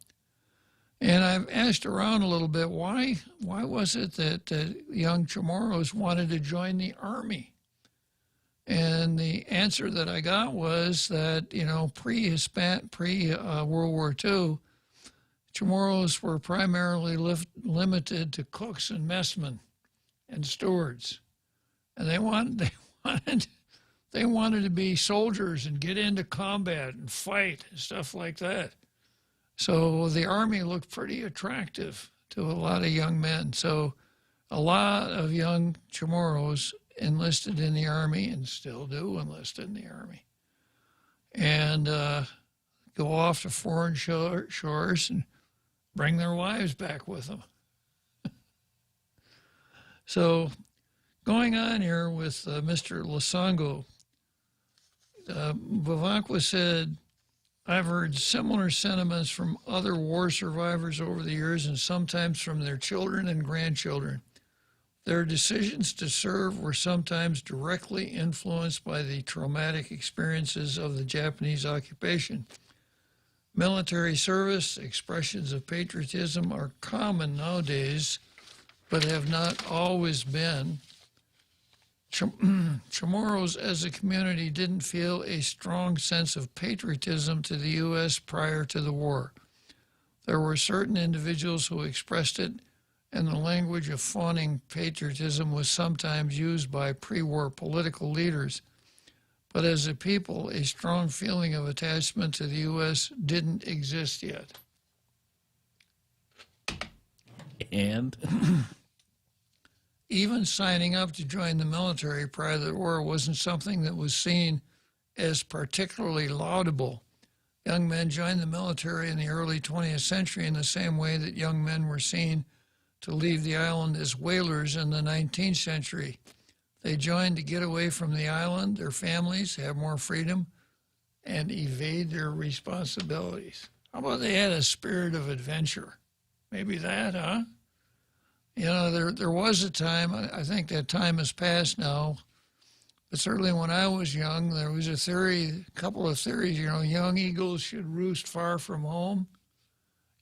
And I've asked around a little bit, why was it that young Chamorros wanted to join the Army? And the answer that I got was that, pre-World War II, Chamorros were primarily limited to cooks and messmen and stewards, and they wanted to be soldiers and get into combat and fight and stuff like that. So the Army looked pretty attractive to a lot of young men. So a lot of young Chamorros enlisted in the Army and still do enlist in the Army, and go off to foreign shores and bring their wives back with them. So going on here with Mr. Lasongo, Bavacqua said, I've heard similar sentiments from other war survivors over the years and sometimes from their children and grandchildren. Their decisions to serve were sometimes directly influenced by the traumatic experiences of the Japanese occupation. Military service, expressions of patriotism are common nowadays, but have not always been. Chamorros as a community didn't feel a strong sense of patriotism to the U.S. prior to the war. There were certain individuals who expressed it, and the language of fawning patriotism was sometimes used by pre-war political leaders. But as a people, a strong feeling of attachment to the U.S. didn't exist yet. And even signing up to join the military prior to the war wasn't something that was seen as particularly laudable. Young men joined the military in the early 20th century in the same way that young men were seen to leave the island as whalers in the 19th century. They joined to get away from the island, their families, have more freedom, and evade their responsibilities. How about they had a spirit of adventure? Maybe that, huh? You know, there was a time, I think that time has passed now, but certainly when I was young, there was a couple of theories, young eagles should roost far from home.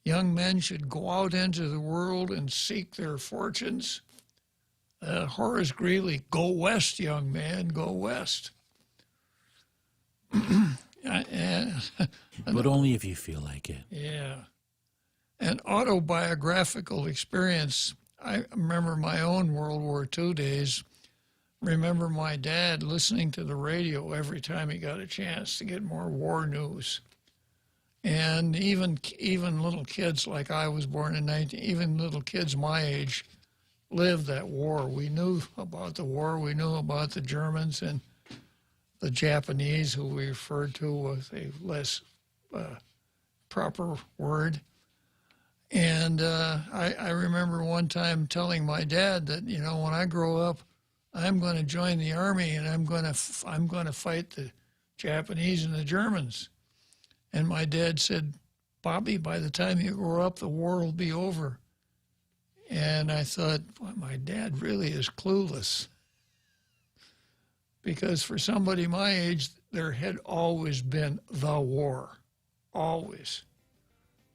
Young men should go out into the world and seek their fortunes. Horace Greeley, go west, young man, go west. But only if you feel like it. Yeah. An autobiographical experience. I remember my own World War II days. Remember my dad listening to the radio every time he got a chance to get more war news. And even little kids like I was born in even little kids my age lived that war. We knew about the war. We knew about the Germans and the Japanese, who we referred to with a less proper word. And I remember one time telling my dad that, when I grow up, I'm going to join the Army and I'm going to fight the Japanese and the Germans. And my dad said, Bobby, by the time you grow up, the war will be over. And I thought, well, my dad really is clueless. Because for somebody my age, there had always been the war. Always.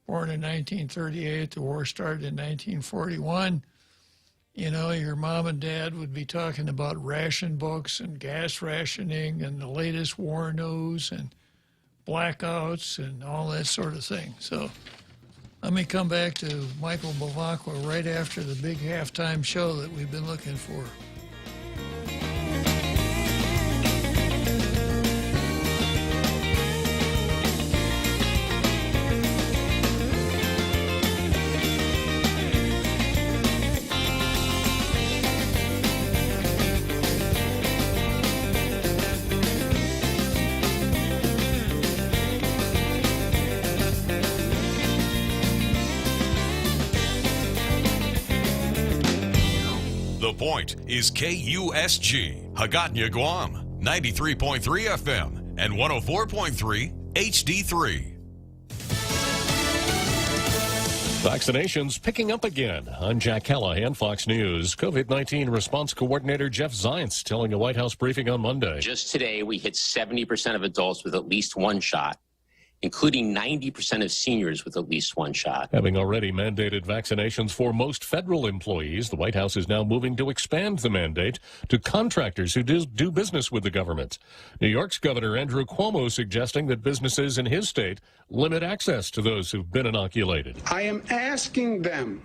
born in 1938. The war started in 1941. You know, your mom and dad would be talking about ration books and gas rationing and the latest war news and blackouts and all that sort of thing. So let me come back to Michael Bavacqua right after the big halftime show that we've been looking for. The Point is KUSG, Hagåtña, Guam, 93.3 FM and 104.3 HD3. Vaccinations picking up again. I'm Jack Callahan, Fox News. COVID-19 response coordinator Jeff Zients telling a White House briefing on Monday. Just today, we hit 70% of adults with at least one shot, including 90% of seniors with at least one shot. Having already mandated vaccinations for most federal employees, the White House is now moving to expand the mandate to contractors who do business with the government. New York's Governor Andrew Cuomo suggesting that businesses in his state limit access to those who've been inoculated. I am asking them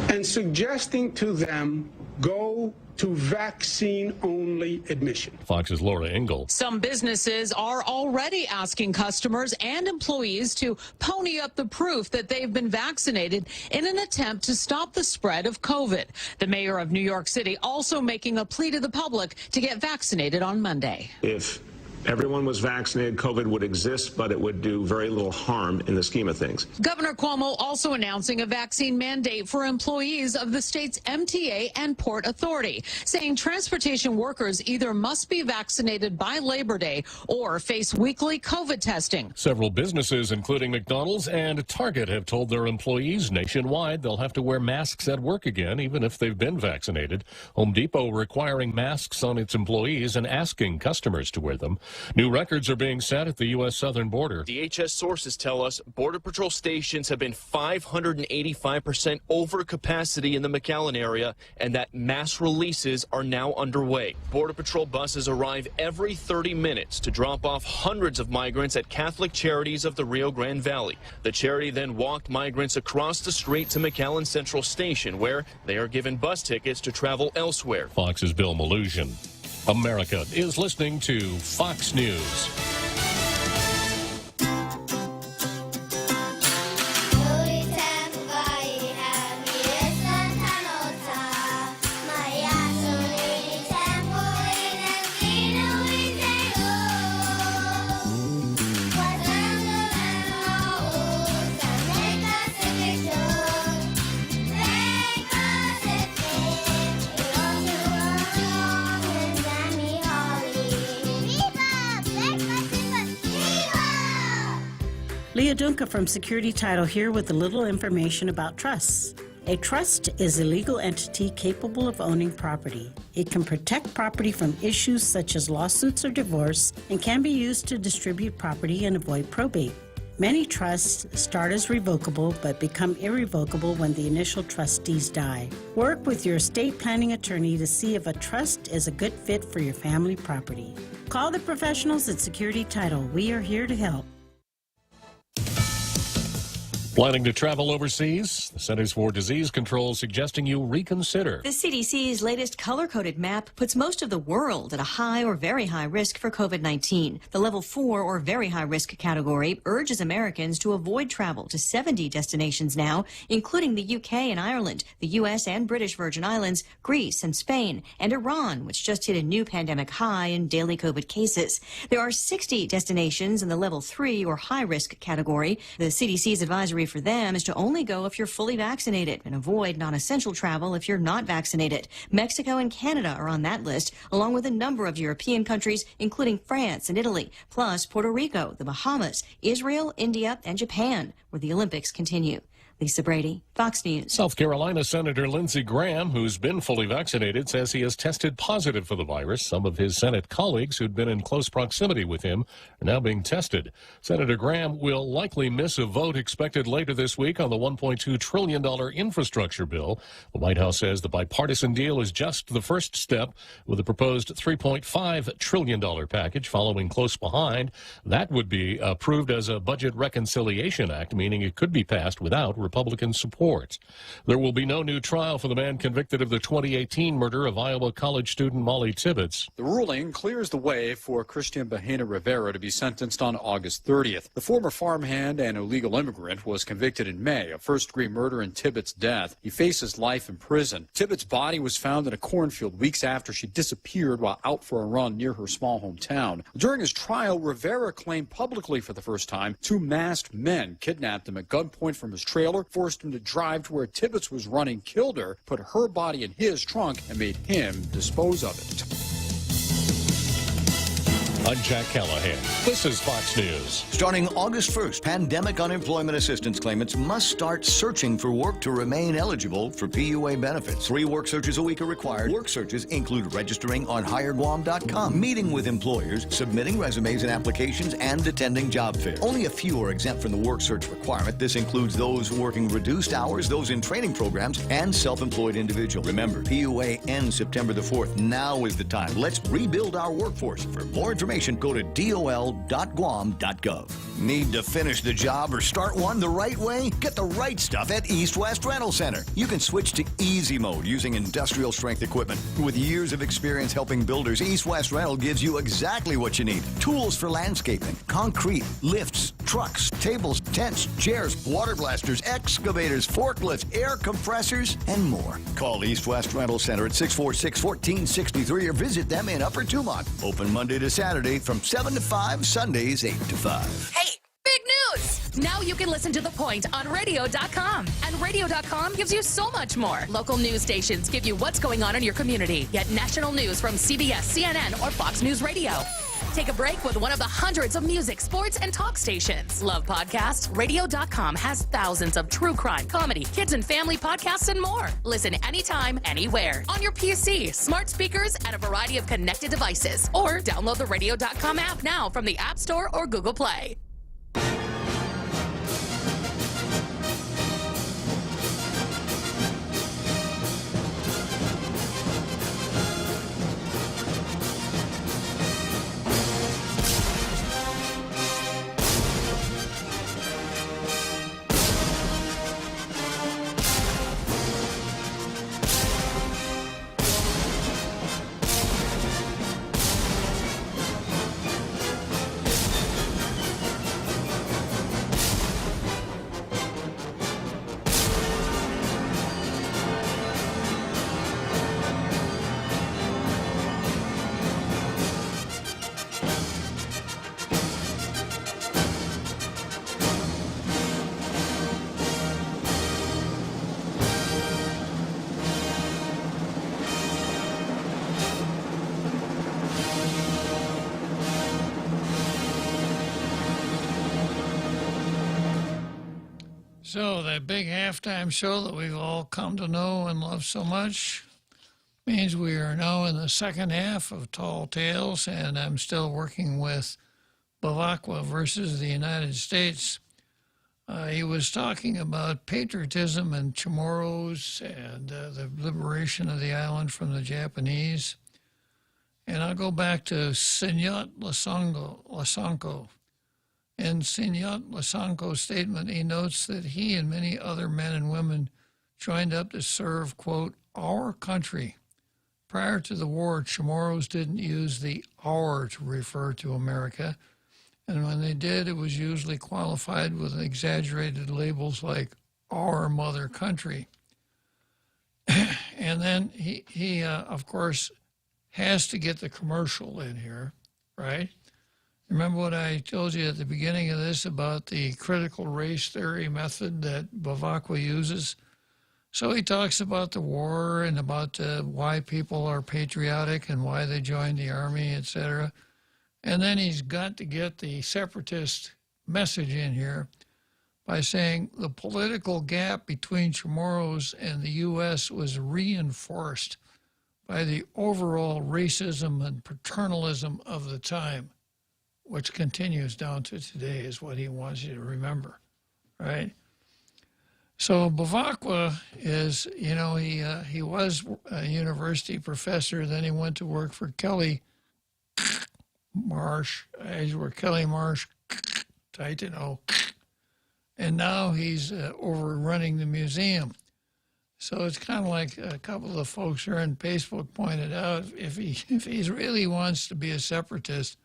and suggesting to them go to vaccine-only admission. Fox's Laura Engel. Some businesses are already asking customers and employees to pony up the proof that they've been vaccinated in an attempt to stop the spread of COVID. The mayor of New York City also making a plea to the public to get vaccinated on Monday. If everyone was vaccinated, COVID would exist, but it would do very little harm in the scheme of things. Governor Cuomo also announcing a vaccine mandate for employees of the state's MTA and Port Authority, saying transportation workers either must be vaccinated by Labor Day or face weekly COVID testing. Several businesses, including McDonald's and Target, have told their employees nationwide they'll have to wear masks at work again, even if they've been vaccinated. Home Depot requiring masks on its employees and asking customers to wear them. New records are being set at the U.S. southern border. DHS sources tell us Border Patrol stations have been 585% over capacity in the McAllen area and that mass releases are now underway. Border Patrol buses arrive every 30 minutes to drop off hundreds of migrants at Catholic Charities of the Rio Grande Valley. The charity then walked migrants across the street to McAllen Central Station, where they are given bus tickets to travel elsewhere. Fox's Bill Maloogian. America is listening to Fox News. Leah Dunca from Security Title here with a little information about trusts. A trust is a legal entity capable of owning property. It can protect property from issues such as lawsuits or divorce and can be used to distribute property and avoid probate. Many trusts start as revocable but become irrevocable when the initial trustees die. Work with your estate planning attorney to see if a trust is a good fit for your family property. Call the professionals at Security Title. We are here to help. Planning to travel overseas? The Centers for Disease Control suggesting you reconsider. The CDC's latest color-coded map puts most of the world at a high or very high risk for COVID-19. The level 4 or very high risk category urges Americans to avoid travel to 70 destinations now, including the UK and Ireland, the US and British Virgin Islands, Greece and Spain, and Iran, which just hit a new pandemic high in daily COVID cases. There are 60 destinations in the level 3 or high risk category. The CDC's advisory for them is to only go if you're fully vaccinated and avoid non-essential travel if you're not vaccinated. Mexico and Canada are on that list, along with a number of European countries, including France and Italy, plus Puerto Rico, the Bahamas, Israel, India, and Japan, where the Olympics continue. Lisa Brady, Fox News. South Carolina Senator Lindsey Graham, who's been fully vaccinated, says he has tested positive for the virus. Some of his Senate colleagues who'd been in close proximity with him are now being tested. Senator Graham will likely miss a vote expected later this week on the $1.2 trillion infrastructure bill. The White House says the bipartisan deal is just the first step, with a proposed $3.5 trillion package following close behind. That would be approved as a Budget Reconciliation Act, meaning it could be passed without Republican support. There will be no new trial for the man convicted of the 2018 murder of Iowa college student Molly Tibbetts. The ruling clears the way for Christian Bahena Rivera to be sentenced on August 30th. The former farmhand and illegal immigrant was convicted in May of first-degree murder in Tibbetts' death. He faces life in prison. Tibbetts' body was found in a cornfield weeks after she disappeared while out for a run near her small hometown. During his trial, Rivera claimed publicly for the first time 2 masked men kidnapped him at gunpoint from his trailer, forced him to drive to where Tibbetts was running, killed her, put her body in his trunk, and made him dispose of it. I'm Jack Callahan. This is Fox News. Starting August 1st, pandemic unemployment assistance claimants must start searching for work to remain eligible for PUA benefits. 3 work searches a week are required. Work searches include registering on HireGuam.com, meeting with employers, submitting resumes and applications, and attending job fairs. Only a few are exempt from the work search requirement. This includes those working reduced hours, those in training programs, and self-employed individuals. Remember, PUA ends September the 4th. Now is the time. Let's rebuild our workforce. For more information, go to dol.guam.gov. Need to finish the job or start one the right way? Get the right stuff at East West Rental Center. You can switch to easy mode using industrial strength equipment. With years of experience helping builders, East West Rental gives you exactly what you need. Tools for landscaping, concrete, lifts, trucks, tables, tents, chairs, water blasters, excavators, forklifts, air compressors, and more. Call East West Rental Center at 646-1463 or visit them in Upper Dumont. Open Monday to Saturday from 7 to 5, Sundays 8 to 5. Hey, big news! Now you can listen to The Point on radio.com. And radio.com gives you so much more. Local news stations give you what's going on in your community. Get national news from CBS, CNN, or Fox News Radio. Take a break with one of the hundreds of music, sports, and talk stations. Love podcasts? Radio.com has thousands of true crime, comedy, kids and family podcasts, and more. Listen anytime, anywhere. On your PC, smart speakers, and a variety of connected devices. Or download the Radio.com app now from the App Store or Google Play. So that big halftime show that we've all come to know and love so much means we are now in the second half of Tall Tales, and I'm still working with Bavakwa versus the United States. He was talking about patriotism and Chamorros and the liberation of the island from the Japanese. And I'll go back to Sinyot Lasanko. In Sinyot Lasanko's statement, he notes that he and many other men and women joined up to serve, quote, our country. Prior to the war, Chamorros didn't use the our to refer to America. And when they did, it was usually qualified with exaggerated labels like our mother country. And then he of course, has to get the commercial in here, right? Remember what I told you at the beginning of this about the critical race theory method that Bavakwa uses? So he talks about the war and about why people are patriotic and why they joined the army, etc. And then he's got to get the separatist message in here by saying the political gap between Chamorros and the U.S. was reinforced by the overall racism and paternalism of the time, which continues down to today, is what he wants you to remember, right? So Bavacqua is, you know, he was a university professor, then he went to work for Kelly Marsh, Kelly Marsh, tight to know, and now he's over running the museum. So it's kind of like a couple of the folks here on Facebook pointed out, if he really wants to be a separatist,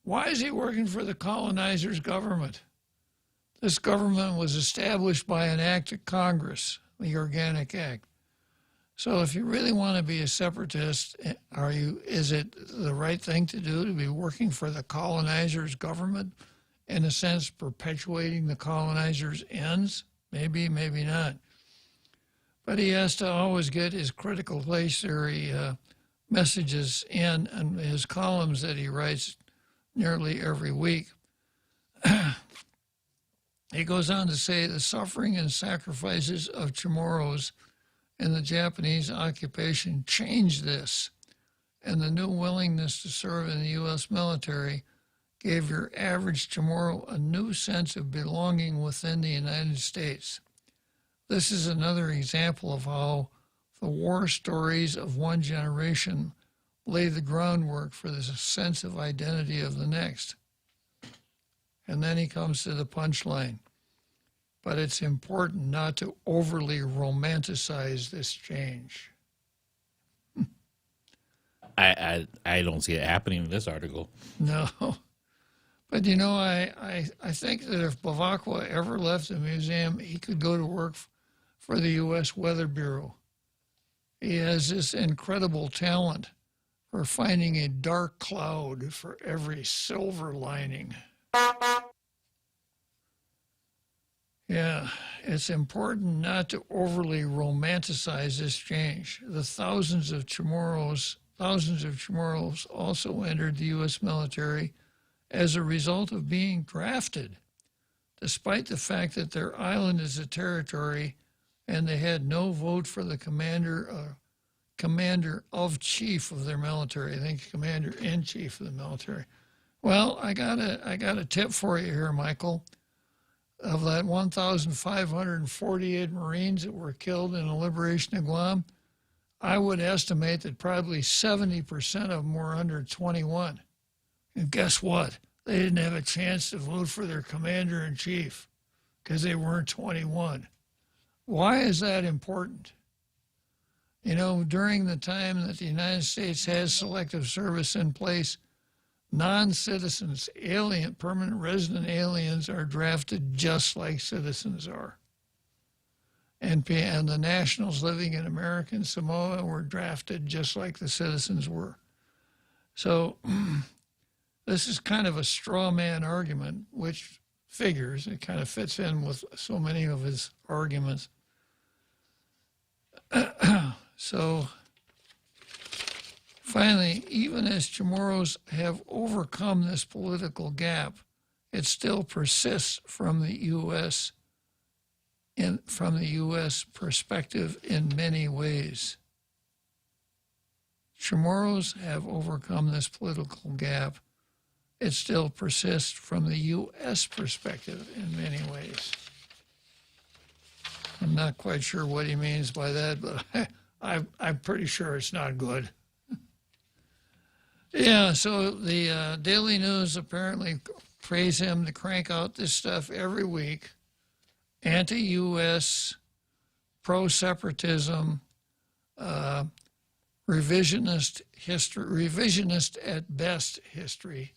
why is he working for the colonizers' government? This government was established by an act of Congress, the Organic Act. So if you really want to be a separatist, is it the right thing to do to be working for the colonizers' government, in a sense perpetuating the colonizers' ends? Maybe, maybe not. But he has to always get his critical race theory messages in his columns that he writes nearly every week. He goes on to say the suffering and sacrifices of Chamorros in the Japanese occupation changed this, and the new willingness to serve in the U.S. military gave your average Chamorro a new sense of belonging within the United States. This is another example of how the war stories of one generation lay the groundwork for the sense of identity of the next. And then he comes to the punchline. But it's important not to overly romanticize this change. I don't see it happening in this article. No. But, you know, I think that if Bavacqua ever left the museum, he could go to work for the U.S. Weather Bureau. He has this incredible talent for finding a dark cloud for every silver lining. Yeah, it's important not to overly romanticize this change. The thousands of Chamorros also entered the U.S. military as a result of being drafted, despite the fact that their island is a territory and they had no vote for the commander-of-chief of their military. I think commander-in-chief of the military. Well, I got a tip for you here, Michael. Of that 1,548 Marines that were killed in the liberation of Guam, I would estimate that probably 70% of them were under 21. And guess what? They didn't have a chance to vote for their commander-in-chief because they weren't 21. Why is that important? You know, during the time that the United States has selective service in place, non-citizens, permanent resident aliens are drafted just like citizens are. And the nationals living in American Samoa were drafted just like the citizens were. So this is kind of a straw man argument, which figures. It kind of fits in with so many of his arguments. So finally, even as Chamorros have overcome this political gap, it still persists from the U.S. perspective in many ways. Chamorros have overcome this political gap. It still persists from the U.S. perspective in many ways. I'm not quite sure what he means by that, but I'm pretty sure it's not good. Yeah, so the Daily News apparently praise him to crank out this stuff every week. Anti-U.S., pro-separatism, revisionist at best history,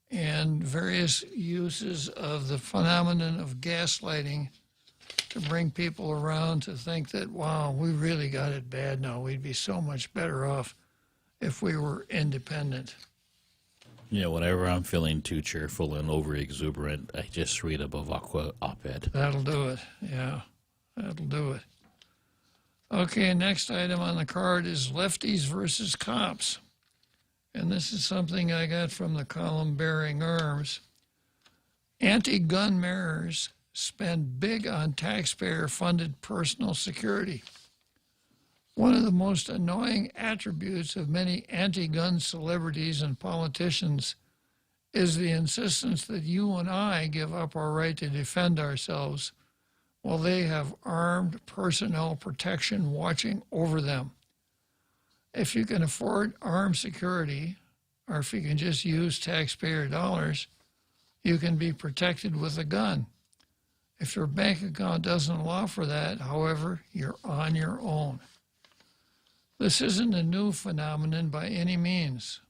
and various uses of the phenomenon of gaslighting to bring people around to think that, wow, we really got it bad now. We'd be so much better off if we were independent. Yeah, whenever I'm feeling too cheerful and over-exuberant, I just read a Bavacqua op-ed. That'll do it. Yeah, that'll do it. Okay, next item on the card is lefties versus cops. And this is something I got from the column Bearing Arms. Anti-gun mayors spend big on taxpayer-funded personal security. One of the most annoying attributes of many anti-gun celebrities and politicians is the insistence that you and I give up our right to defend ourselves while they have armed personnel protection watching over them. If you can afford armed security, or if you can just use taxpayer dollars, you can be protected with a gun. If your bank account doesn't allow for that, however, you're on your own. This isn't a new phenomenon by any means,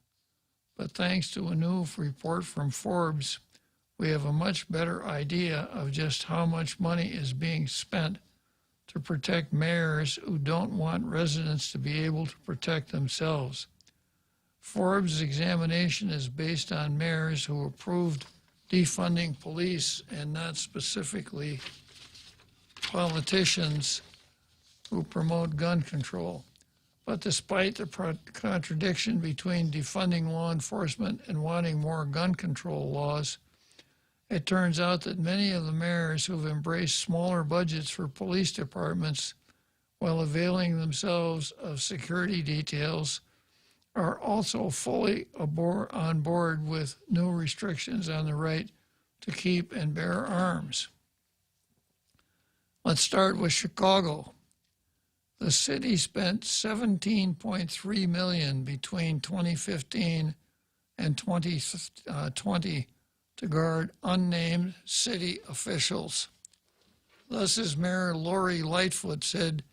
but thanks to a new report from Forbes, we have a much better idea of just how much money is being spent to protect mayors who don't want residents to be able to protect themselves. Forbes' examination is based on mayors who approved defunding police and not specifically politicians who promote gun control. But despite the contradiction between defunding law enforcement and wanting more gun control laws, it turns out that many of the mayors who've embraced smaller budgets for police departments while availing themselves of security details are also fully on board with new restrictions on the right to keep and bear arms. Let's start with Chicago. The city spent $17.3 million between 2015 and 2020 to guard unnamed city officials. Thus, as Mayor Lori Lightfoot said,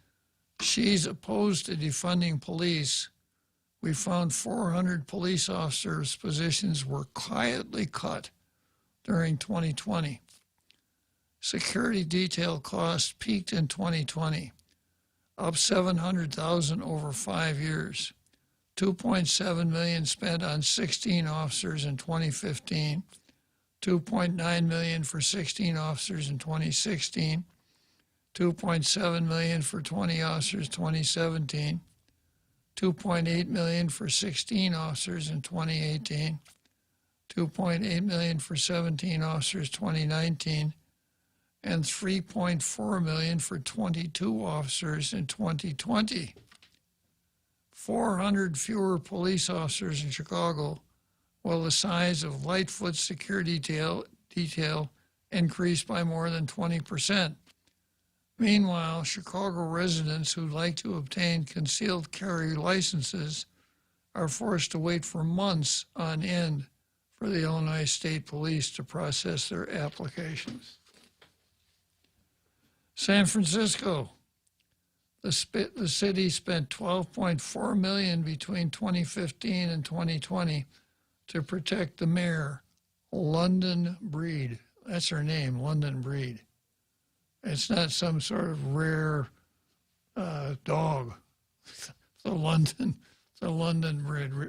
she's opposed to defunding police. We found 400 police officers' positions were quietly cut during 2020. Security detail costs peaked in 2020, up $700,000 over 5 years. $2.7 million spent on 16 officers in 2015, $2.9 million for 16 officers in 2016, $2.7 million for 20 officers 2017, $2.8 million for 16 officers in 2018, $2.8 million for 17 officers 2019, and $3.4 million for 22 officers in 2020. 400 fewer police officers in Chicago, while the size of Lightfoot's security detail increased by more than 20%. Meanwhile, Chicago residents who'd like to obtain concealed carry licenses are forced to wait for months on end for the Illinois State Police to process their applications. San Francisco. The city spent $12.4 million between 2015 and 2020 to protect the mayor, London Breed. That's her name, London Breed. It's not some sort of rare dog. The London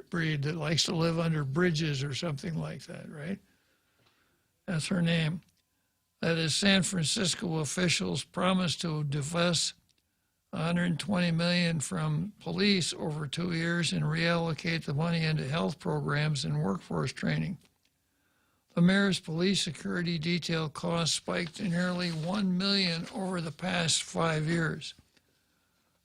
breed that likes to live under bridges or something like that, right? That's her name. That is, San Francisco officials promised to divest $120 million from police over 2 years and reallocate the money into health programs and workforce training. The mayor's police security detail costs spiked to nearly $1 million over the past 5 years.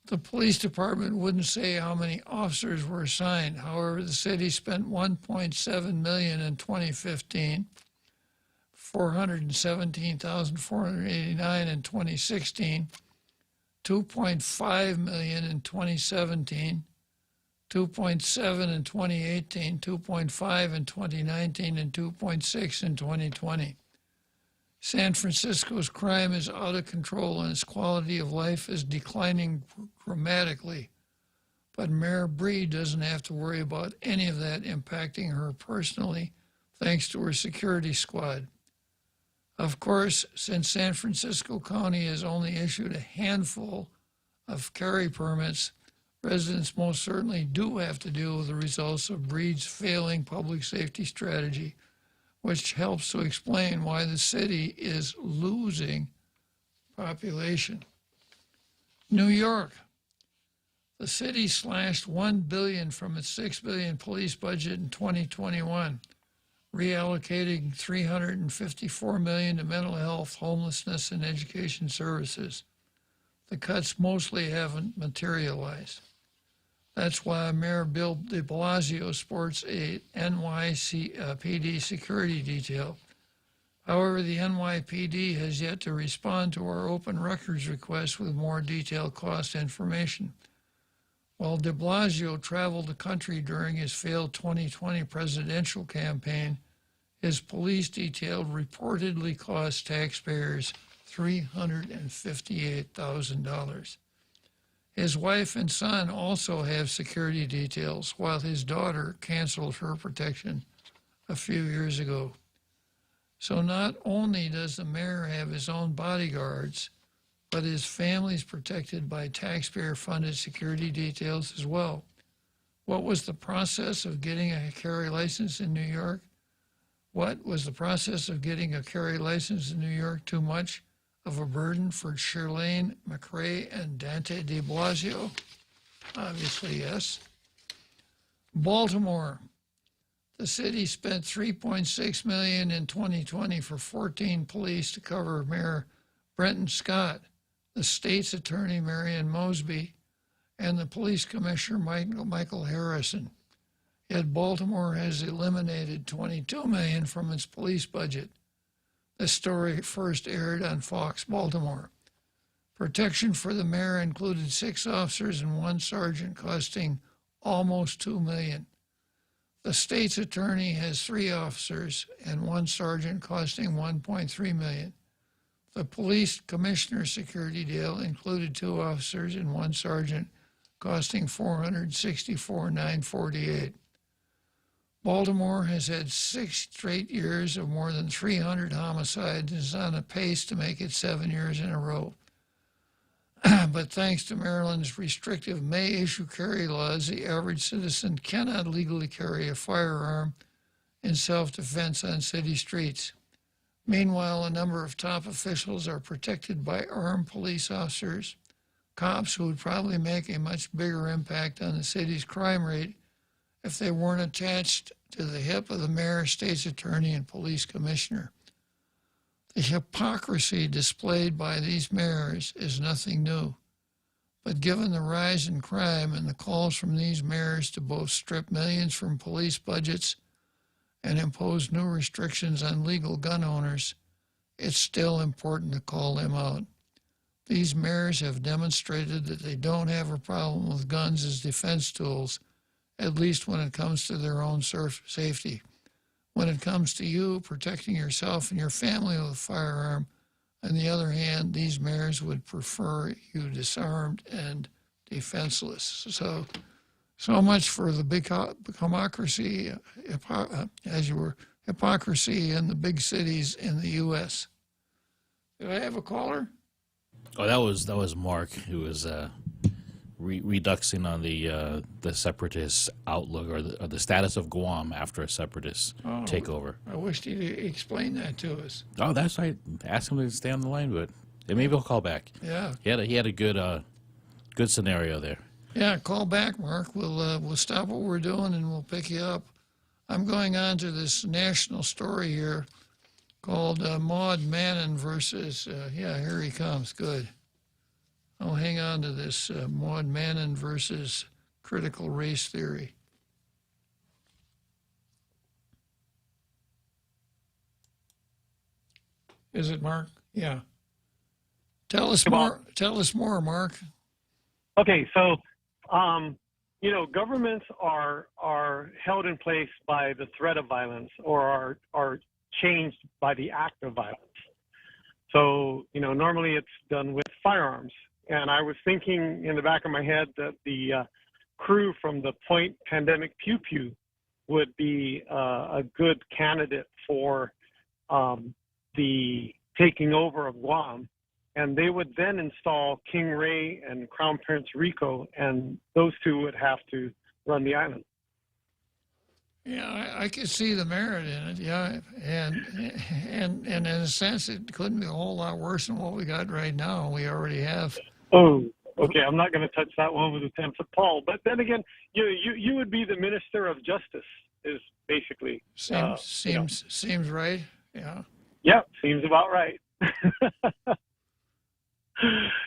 The police department wouldn't say how many officers were assigned. However, the city spent $1.7 million in 2015, $417,489 in 2016, $2.5 million in 2017, $2.7 in 2018, $2.5 in 2019, and $2.6 in 2020. San Francisco's crime is out of control and its quality of life is declining dramatically. But Mayor Breed doesn't have to worry about any of that impacting her personally, thanks to her security squad. Of course, since San Francisco County has only issued a handful of carry permits, residents most certainly do have to deal with the results of Breed's failing public safety strategy, which helps to explain why the city is losing population. New York. The city slashed $1 billion from its $6 billion police budget in 2021. reallocating $354 million to mental health, homelessness, and education services. The cuts mostly haven't materialized. That's why Mayor Bill de Blasio sports a NYPD security detail. However, the NYPD has yet to respond to our open records request with more detailed cost information. While de Blasio traveled the country during his failed 2020 presidential campaign, his police detail reportedly cost taxpayers $358,000. His wife and son also have security details, while his daughter canceled her protection a few years ago. So not only does the mayor have his own bodyguards, but his family's protected by taxpayer-funded security details as well. What was the process of getting a carry license in New York? What was the process of getting a carry license in New York too much of a burden for Shirlane McRae and Dante de Blasio? Obviously, yes. Baltimore. The city spent $3.6 million in 2020 for 14 police to cover Mayor Brenton Scott, the state's attorney Marion Mosby, and the police commissioner Michael Harrison. Yet Baltimore has eliminated $22 million from its police budget. This story first aired on Fox Baltimore. Protection for the mayor included 6 officers and 1 sergeant, costing almost $2 million. The state's attorney has 3 officers and 1 sergeant, costing $1.3 million. The police commissioner's security deal included 2 officers and 1 sergeant, costing $464,948. Baltimore has had 6 straight years of more than 300 homicides and is on a pace to make it 7 years in a row. But thanks to Maryland's restrictive May issue carry laws, the average citizen cannot legally carry a firearm in self-defense on city streets. Meanwhile, a number of top officials are protected by armed police officers, cops who would probably make a much bigger impact on the city's crime rate if they weren't attached to the hip of the mayor, state's attorney, and police commissioner. The hypocrisy displayed by these mayors is nothing new. But given the rise in crime and the calls from these mayors to both strip millions from police budgets and impose new restrictions on legal gun owners, it's still important to call them out. These mayors have demonstrated that they don't have a problem with guns as defense tools, at least when it comes to their own safety. When it comes to you protecting yourself and your family with a firearm, on the other hand, these mayors would prefer you disarmed and defenseless. So much for the big hypocrisy, hypocrisy in the big cities in the U.S. Did I have a caller? Oh, that was Mark, who was reduxing on the separatist outlook or the status of Guam after a separatist takeover. I wished he'd explain that to us. Oh, that's right. Ask him to stay on the line, but maybe he'll call back. Yeah. He had a good scenario there. Yeah, call back, Mark. We'll stop what we're doing and we'll pick you up. I'm going on to this national story here called Maud Mannon versus, here he comes. Good. I'll hang on to this Maud Mannon versus critical race theory. Is it, Mark? Yeah. Tell us more. Tell us more, Mark. Okay, so governments are held in place by the threat of violence or are changed by the act of violence. So normally it's done with firearms. And I was thinking in the back of my head that the crew from the Point Pandemic Pew Pew would be a good candidate for the taking over of Guam. And they would then install King Ray and Crown Prince Rico, and those two would have to run the island. Yeah, I could see the merit in it, yeah. And in a sense, it couldn't be a whole lot worse than what we got right now. We already have. Oh, okay. I'm not going to touch that one with a 10-foot pole. But then again, you would be the minister of justice is basically Seems right. Yeah. Yep, seems about right.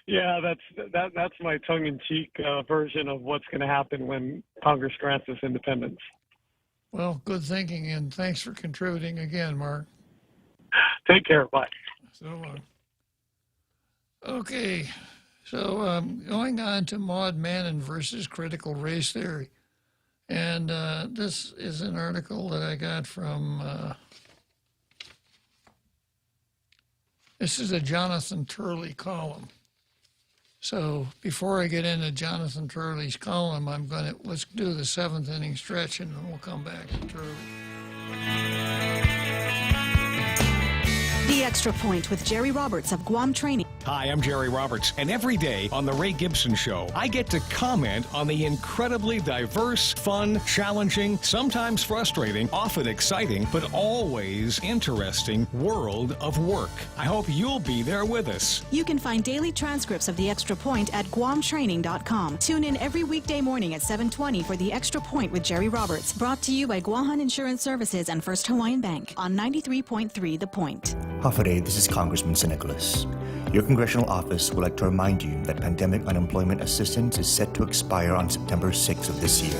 Yeah, that's my tongue-in-cheek version of what's going to happen when Congress grants us independence. Well, good thinking, and thanks for contributing again, Mark. Take care. Bye. So long. Okay, so going on to Maud Mannon versus critical race theory. And this is an article that I got from, this is a Jonathan Turley column. So before I get into Jonathan Turley's column, let's do the seventh inning stretch and then we'll come back to Turley. The Extra Point with Jerry Roberts of Guam Training. Hi, I'm Jerry Roberts, and every day on The Ray Gibson Show, I get to comment on the incredibly diverse, fun, challenging, sometimes frustrating, often exciting, but always interesting world of work. I hope you'll be there with us. You can find daily transcripts of The Extra Point at GuamTraining.com. Tune in every weekday morning at 7:20 for The Extra Point with Jerry Roberts, brought to you by Guahan Insurance Services and First Hawaiian Bank on 93.3 The Point. Hafaday, this is Congressman St. Nicholas. Your congressional office would like to remind you that pandemic unemployment assistance is set to expire on September 6th of this year.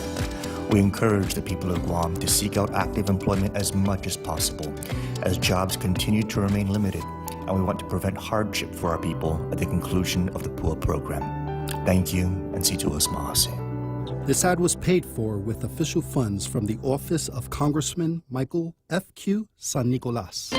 We encourage the people of Guam to seek out active employment as much as possible, as jobs continue to remain limited, and we want to prevent hardship for our people at the conclusion of the PUA program. Thank you, and si tu'os ma'ase. This ad was paid for with official funds from the office of Congressman Michael F.Q. San Nicolas.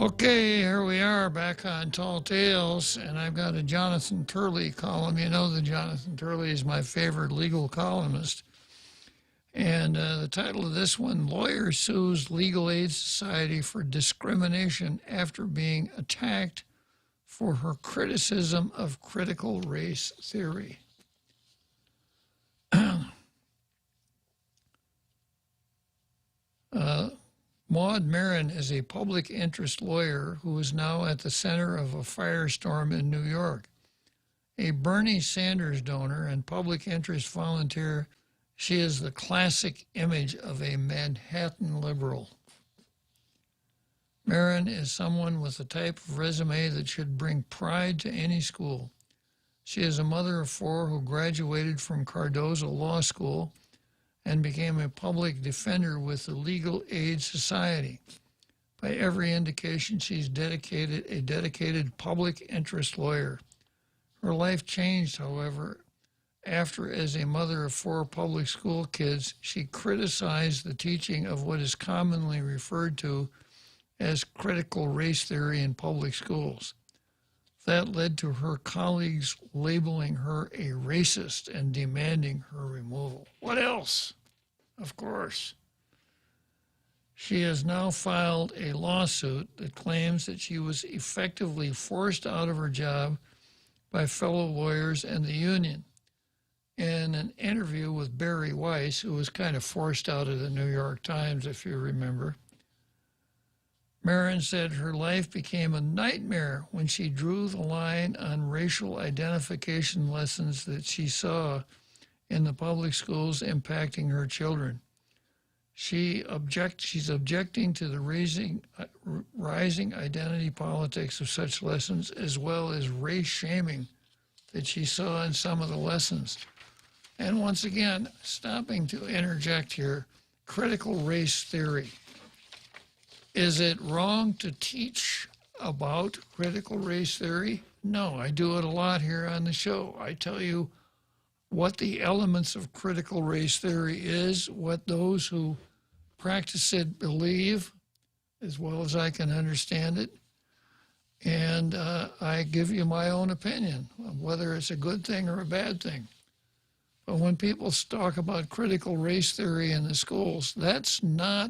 Okay, here we are back on Tall Tales, and I've got a Jonathan Turley column. You know that Jonathan Turley is my favorite legal columnist. And the title of this one, Lawyer Sues Legal Aid Society for Discrimination After Being Attacked for Her Criticism of Critical Race Theory. Maud Marin is a public interest lawyer who is now at the center of a firestorm in New York. A Bernie Sanders donor and public interest volunteer, she is the classic image of a Manhattan liberal. Marin is someone with the type of resume that should bring pride to any school. She is a mother of four who graduated from Cardozo Law School and became a public defender with the Legal Aid Society. By every indication, she's a dedicated public interest lawyer. Her life changed, however, after, as a mother of four public school kids, she criticized the teaching of what is commonly referred to as critical race theory in public schools. That led to her colleagues labeling her a racist and demanding her removal. What else? Of course. She has now filed a lawsuit that claims that she was effectively forced out of her job by fellow lawyers and the union. In an interview with Barry Weiss, who was kind of forced out of the New York Times, if you remember, Marin said her life became a nightmare when she drew the line on racial identification lessons that she saw in the public schools impacting her children. She's objecting to the rising identity politics of such lessons, as well as race shaming that she saw in some of the lessons. And once again, stopping to interject here, critical race theory. Is it wrong to teach about critical race theory? No, I do it a lot here on the show. I tell you what the elements of critical race theory is, what those who practice it believe, as well as I can understand it. And I give you my own opinion of whether it's a good thing or a bad thing. But when people talk about critical race theory in the schools, that's not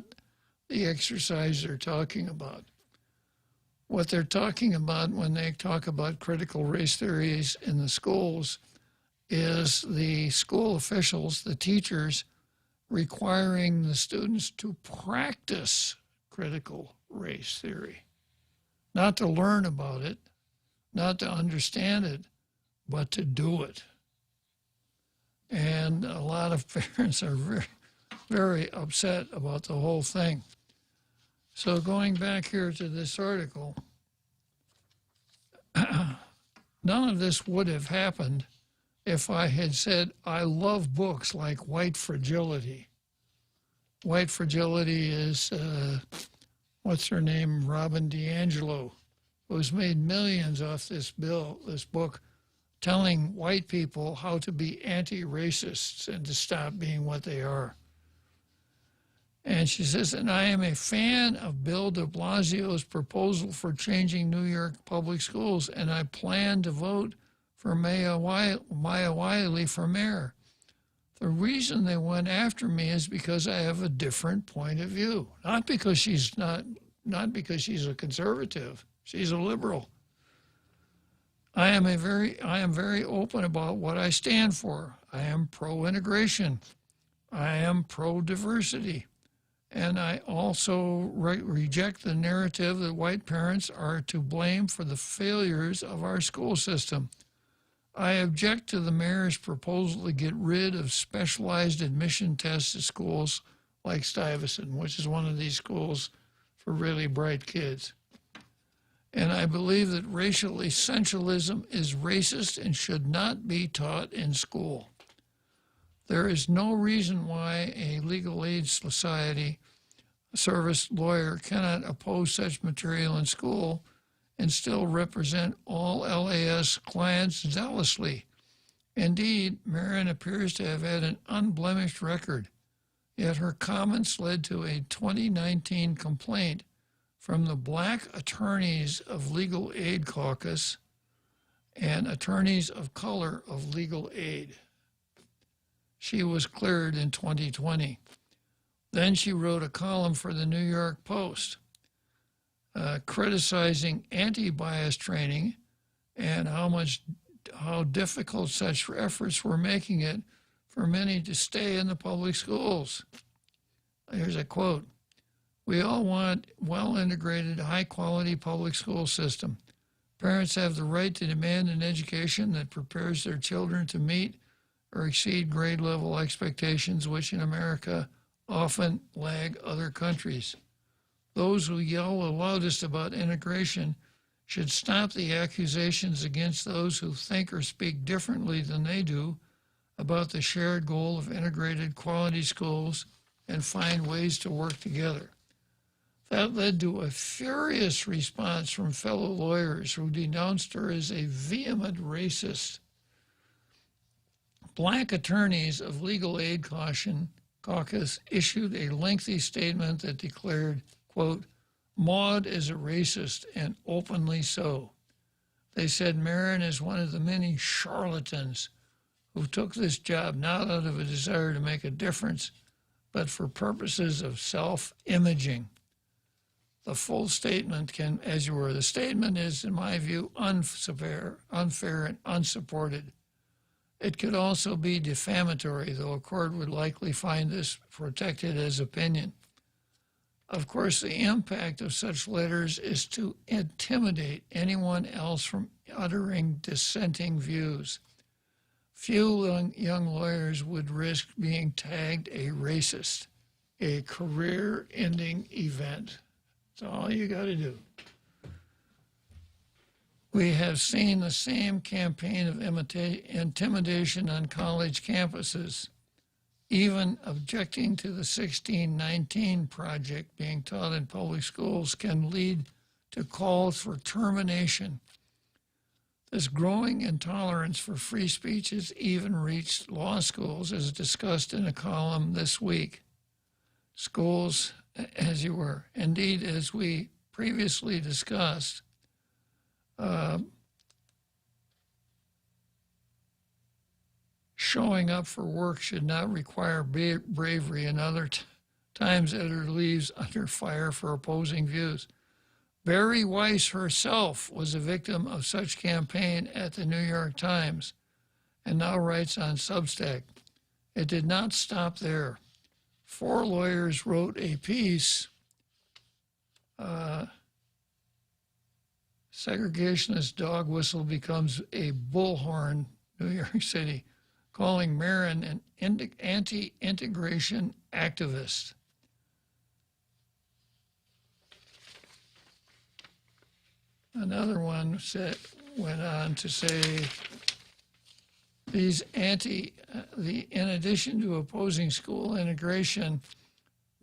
the exercise they're talking about. What they're talking about when they talk about critical race theories in the schools is the school officials, the teachers, requiring the students to practice critical race theory. Not to learn about it, not to understand it, but to do it. And a lot of parents are very, very upset about the whole thing. So going back here to this article, none of this would have happened if I had said, I love books like White Fragility. White Fragility is, what's her name, Robin DiAngelo, who's made millions off this book, telling white people how to be anti-racists and to stop being what they are. And she says, and I am a fan of Bill de Blasio's proposal for changing New York public schools, and I plan to vote for Maya Wiley for mayor. The reason they went after me is because I have a different point of view. Not because she's because she's a conservative. She's a liberal. I am very open about what I stand for. I am pro-integration. I am pro-diversity. And I also reject the narrative that white parents are to blame for the failures of our school system. I object to the mayor's proposal to get rid of specialized admission tests at schools like Stuyvesant, which is one of these schools for really bright kids. And I believe that racial essentialism is racist and should not be taught in school. There is no reason why a legal aid society service lawyer cannot oppose such material in school and still represent all LAS clients zealously. Indeed, Marion appears to have had an unblemished record, yet her comments led to a 2019 complaint from the Black Attorneys of Legal Aid Caucus and Attorneys of Color of Legal Aid. She was cleared in 2020. Then she wrote a column for the New York Post criticizing anti-bias training and how difficult such efforts were making it for many to stay in the public schools. Here's a quote. We all want well-integrated, high-quality public school system. Parents have the right to demand an education that prepares their children to meet or exceed grade level expectations, which in America often lag other countries. Those who yell the loudest about integration should stop the accusations against those who think or speak differently than they do about the shared goal of integrated quality schools and find ways to work together. That led to a furious response from fellow lawyers who denounced her as a vehement racist. Black Attorneys of Legal Aid Caucus issued a lengthy statement that declared, quote, Maud is a racist and openly so. They said Marion is one of the many charlatans who took this job not out of a desire to make a difference, but for purposes of self-imaging. The full statement the statement is, in my view, unfair and unsupported. It could also be defamatory, though a court would likely find this protected as opinion. Of course, the impact of such letters is to intimidate anyone else from uttering dissenting views. Few young lawyers would risk being tagged a racist, a career-ending event. That's all you got to do. We have seen the same campaign of intimidation on college campuses. Even objecting to the 1619 project being taught in public schools can lead to calls for termination. This growing intolerance for free speech has even reached law schools, as discussed in a column this week. Schools, as you were, indeed, as we previously discussed, showing up for work should not require bravery, and other times editor leaves under fire for opposing views. Barry Weiss herself was a victim of such campaign at the New York Times and now writes on Substack. It did not stop there. 4 lawyers wrote a piece, Segregationist Dog Whistle Becomes a Bullhorn, New York City, calling Marin an anti-integration activist. Another one went on to say these in addition to opposing school integration,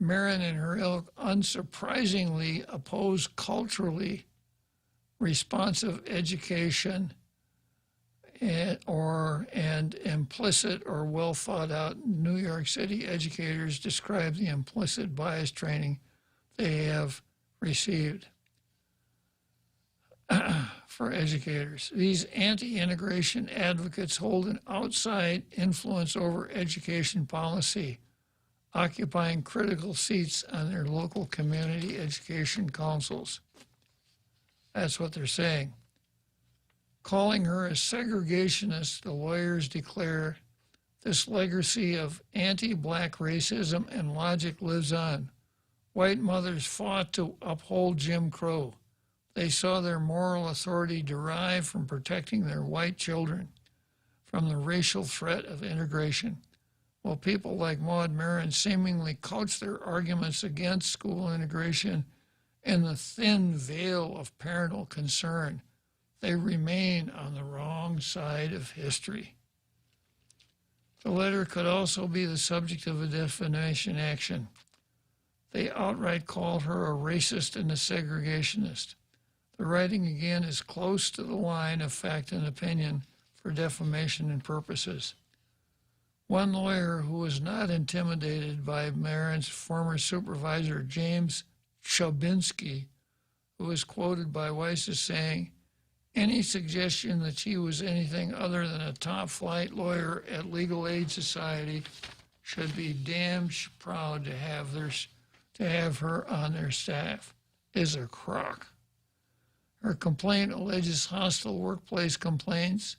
Marin and her ilk unsurprisingly oppose culturally responsive education and implicit or well thought out. New York City educators describe the implicit bias training they have received for educators. These anti-integration advocates hold an outside influence over education policy, occupying critical seats on their local community education councils. That's what they're saying. Calling her a segregationist, the lawyers declare this legacy of anti-black racism and logic lives on. White mothers fought to uphold Jim Crow. They saw their moral authority derived from protecting their white children from the racial threat of integration, while people like Maud Marin seemingly couch their arguments against school integration in the thin veil of parental concern. They remain on the wrong side of history. The letter could also be the subject of a defamation action. They outright called her a racist and a segregationist. The writing again is close to the line of fact and opinion for defamation and purposes. One lawyer who was not intimidated by Marin's former supervisor, James Chabinsky, who was quoted by Weiss as saying, any suggestion that she was anything other than a top-flight lawyer at Legal Aid Society should be damn proud to have her on their staff, is a crock. Her complaint alleges hostile workplace complaints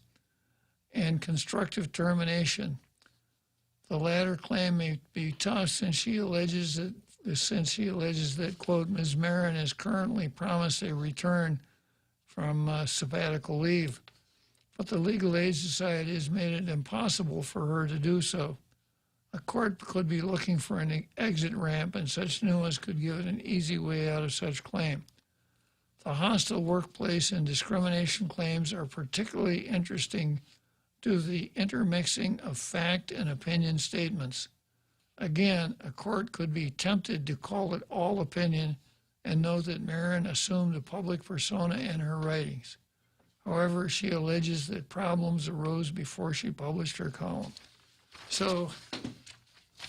and constructive termination. The latter claim may be tough since she alleges that, quote, Ms. Marin has currently promised a return from sabbatical leave, but the Legal Aid Society has made it impossible for her to do so. A court could be looking for an exit ramp, and such nuance could give it an easy way out of such claim. The hostile workplace and discrimination claims are particularly interesting due to the intermixing of fact and opinion statements. Again, a court could be tempted to call it all opinion and note that Marin assumed a public persona in her writings. However, she alleges that problems arose before she published her column. So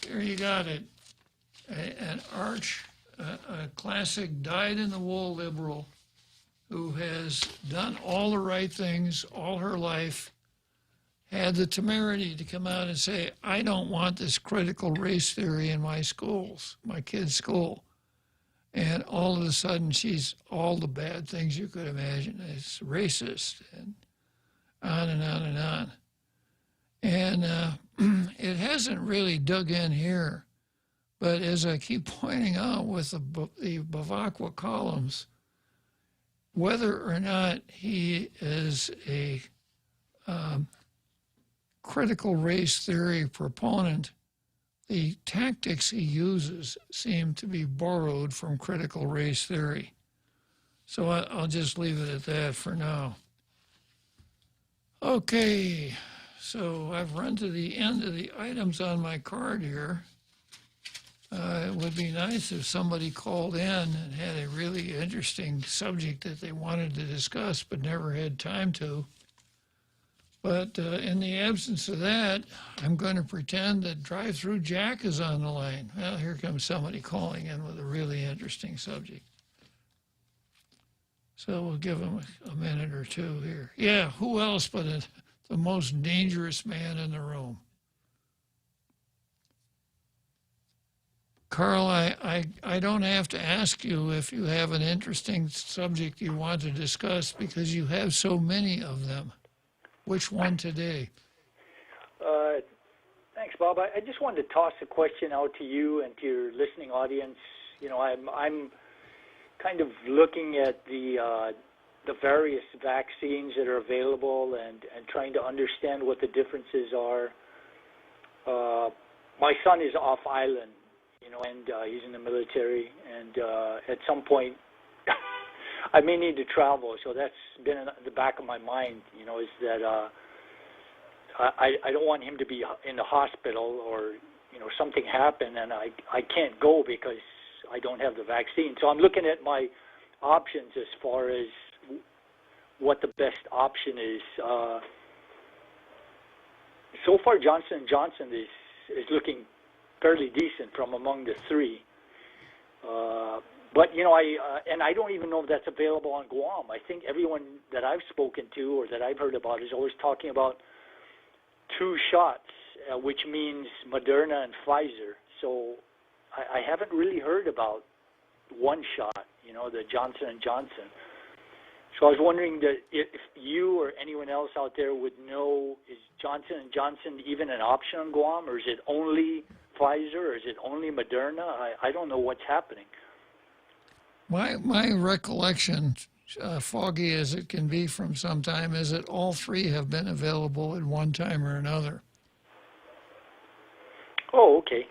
here you got it, a classic dyed-in-the-wool liberal who has done all the right things all her life, had the temerity to come out and say, I don't want this critical race theory in my schools, my kid's school. And all of a sudden, she's all the bad things you could imagine. It's racist, and on and on and on. And it hasn't really dug in here, but as I keep pointing out with the Bavacqua columns, whether or not he is a critical race theory proponent, the tactics he uses seem to be borrowed from critical race theory. So I'll just leave it at that for now. Okay, so I've run to the end of the items on my card here. It would be nice if somebody called in and had a really interesting subject that they wanted to discuss but never had time to. But in the absence of that, I'm going to pretend that Drive-Through Jack is on the line. Well, here comes somebody calling in with a really interesting subject. So we'll give him a minute or two here. Yeah, who else but the most dangerous man in the room? Carl, I don't have to ask you if you have an interesting subject you want to discuss because you have so many of them. Which one today? Thanks, Bob. I just wanted to toss a question out to you and to your listening audience. You know, I'm kind of looking at the various vaccines that are available and trying to understand what the differences are. My son is off island, you know, and he's in the military, and at some point I may need to travel, so that's been in the back of my mind, you know, is that I don't want him to be in the hospital or, you know, something happen and I can't go because I don't have the vaccine. So I'm looking at my options as far as what the best option is. So far, Johnson & Johnson is looking fairly decent from among the three. But, you know, I don't even know if that's available on Guam. I think everyone that I've spoken to or that I've heard about is always talking about 2 shots, which means Moderna and Pfizer. So I haven't really heard about 1 shot, you know, the Johnson & Johnson. So I was wondering that if you or anyone else out there would know, is Johnson & Johnson even an option on Guam, or is it only Pfizer, or is it only Moderna? I don't know what's happening. My recollection, foggy as it can be from some time, is that all 3 have been available at one time or another. Oh, okay.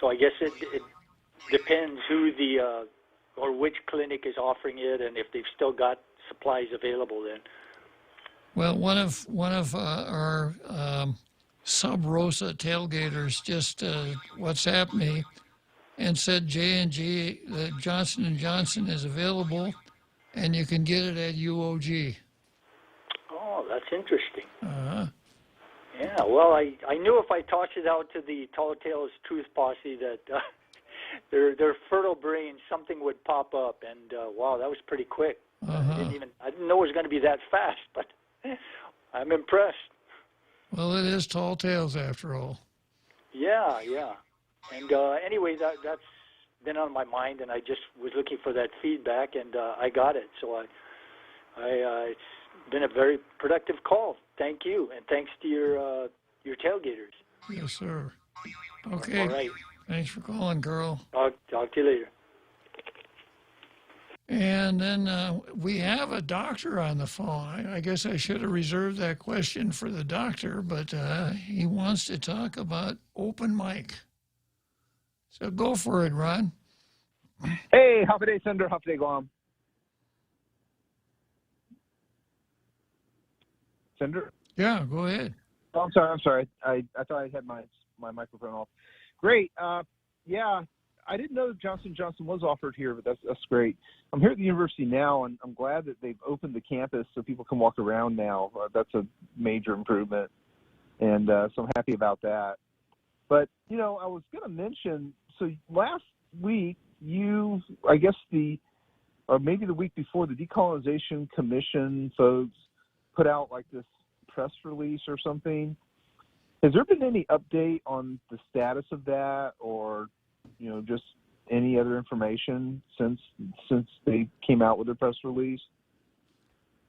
So I guess it depends who or which clinic is offering it, and if they've still got supplies available then. Well, one of our Sub Rosa tailgaters just WhatsApped me and said J&J, that Johnson & Johnson is available and you can get it at UOG. Oh, that's interesting. Uh-huh. Yeah, well, I knew if I tossed it out to the Tall Tales Truth Posse that their fertile brains, something would pop up, and wow, that was pretty quick. Uh-huh. I didn't know it was going to be that fast, but I'm impressed. Well, it is Tall Tales after all. Yeah. And anyway, that's been on my mind, and I just was looking for that feedback, and I got it. So it's been a very productive call. Thank you, and thanks to your tailgaters. Yes, sir. Okay. All right. Thanks for calling, girl. Talk to you later. And then we have a doctor on the phone. I guess I should have reserved that question for the doctor, but he wants to talk about open mic. So go for it, Ron. Hey, happy day, Senator. Happy day, Guam. Senator? Yeah, go ahead. Oh, I'm sorry. I thought I had my microphone off. Great. Yeah, I didn't know that Johnson & Johnson was offered here, but that's great. I'm here at the university now, and I'm glad that they've opened the campus so people can walk around now. That's a major improvement, and so I'm happy about that. But, you know, I was going to mention, so last week, I guess or maybe the week before, the Decolonization Commission folks put out like this press release or something. Has there been any update on the status of that, or, you know, just any other information since they came out with the press release?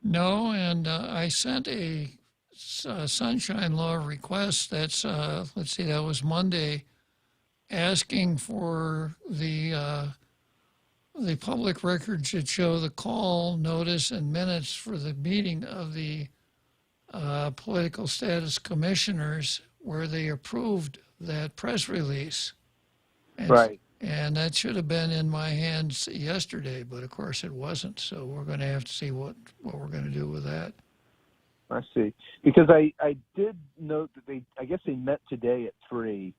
No, and I sent a Sunshine Law request. That's let's see, that was Monday, asking for the public record should show the call, notice, and minutes for the meeting of the political status commissioners where they approved that press release. And, right. And that should have been in my hands yesterday, but of course it wasn't. So we're going to have to see what we're going to do with that. I see. Because I did note that I guess they met today at 3,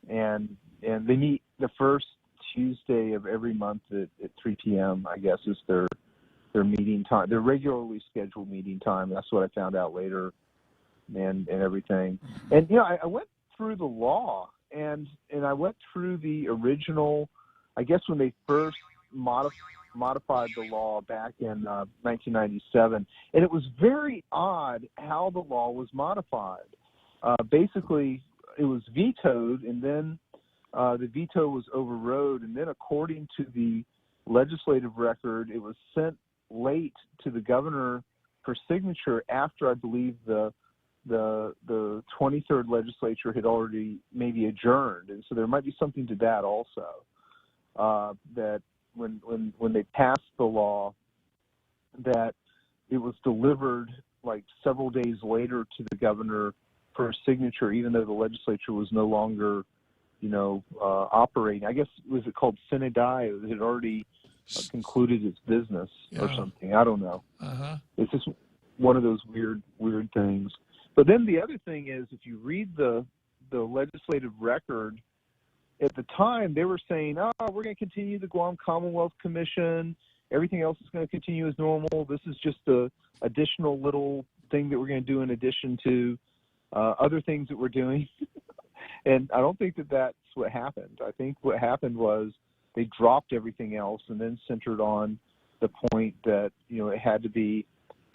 and they meet the first Tuesday of every month at 3 p.m., I guess, is their meeting time, their regularly scheduled meeting time. That's what I found out later, and everything. And, you know, I went through the law, and I went through the original, I guess when they first modified the law back in 1997, and it was very odd how the law was modified. Basically, it was vetoed, and then the veto was overrode, and then according to the legislative record, it was sent late to the governor for signature after, I believe, the 23rd legislature had already maybe adjourned, and so there might be something to that also. That when they passed the law, that it was delivered like several days later to the governor for a signature, even though the legislature was no longer, operating. I guess, was it called sine die? It had already concluded its business or something. I don't know. It's just one of those weird things. But then the other thing is, if you read the legislative record, at the time they were saying, we're going to continue the Guam Commonwealth Commission. Everything else is going to continue as normal. This is just a additional little thing that we're going to do in addition to other things that we're doing. And I don't think that that's what happened. I think what happened was they dropped everything else and then centered on the point that, it had to be,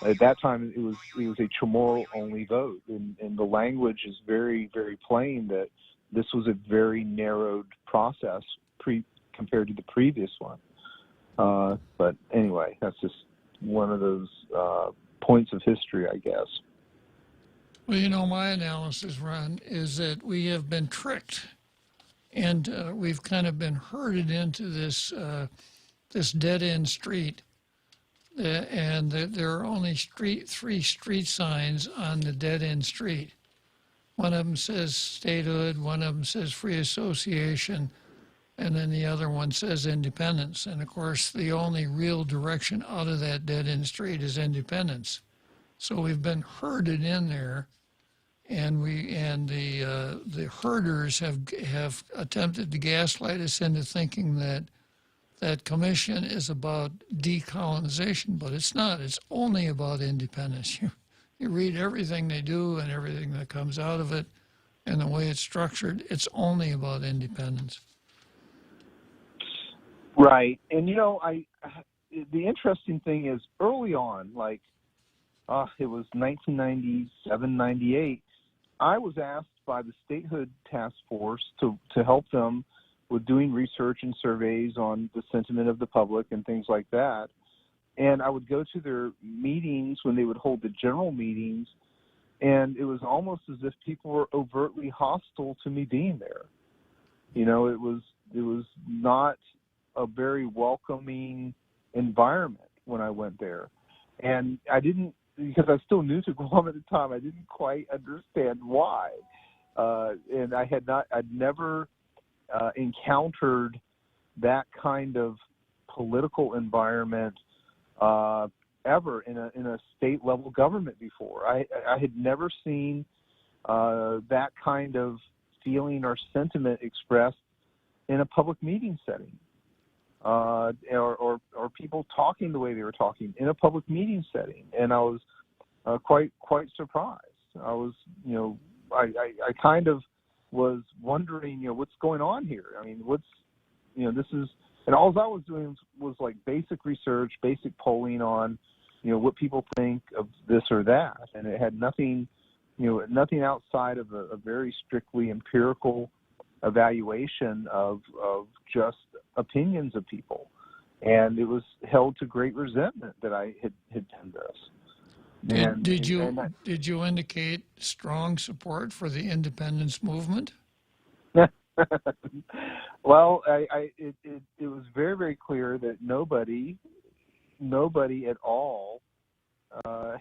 at that time it was a Chamorro only vote. And the language is very, very plain that this was a very narrowed process compared to the previous one. But anyway, that's just one of those points of history, I guess. Well, my analysis, Ron, is that we have been tricked, and we've kind of been herded into this dead-end street, and there are only three street signs on the dead-end street. One of them says statehood, one of them says free association, and then the other one says independence. And of course, the only real direction out of that dead-end street is independence. So we've been herded in there, and the herders have attempted to gaslight us into thinking that commission is about decolonization, but it's not. It's only about independence. You read everything they do and everything that comes out of it, and the way it's structured, it's only about independence. Right. And, the interesting thing is early on, like, it was 1997, 98, I was asked by the Statehood Task Force to help them with doing research and surveys on the sentiment of the public and things like that. And I would go to their meetings when they would hold the general meetings, and it was almost as if people were overtly hostile to me being there. It was not a very welcoming environment when I went there. And I didn't, because I was still new to Guam at the time, I didn't quite understand why. And I'd never encountered that kind of political environment ever in a state level government before. I had never seen that kind of feeling or sentiment expressed in a public meeting setting, or people talking the way they were talking in a public meeting setting. And I was quite surprised. I was, I kind of was wondering, what's going on here? I mean, this is, and all I was doing was like basic research, basic polling on, what people think of this or that. And it had nothing outside of a very strictly empirical evaluation of just opinions of people. And it was held to great resentment that I had done this. Did you indicate strong support for the independence movement? Well, it was very, very clear that nobody at all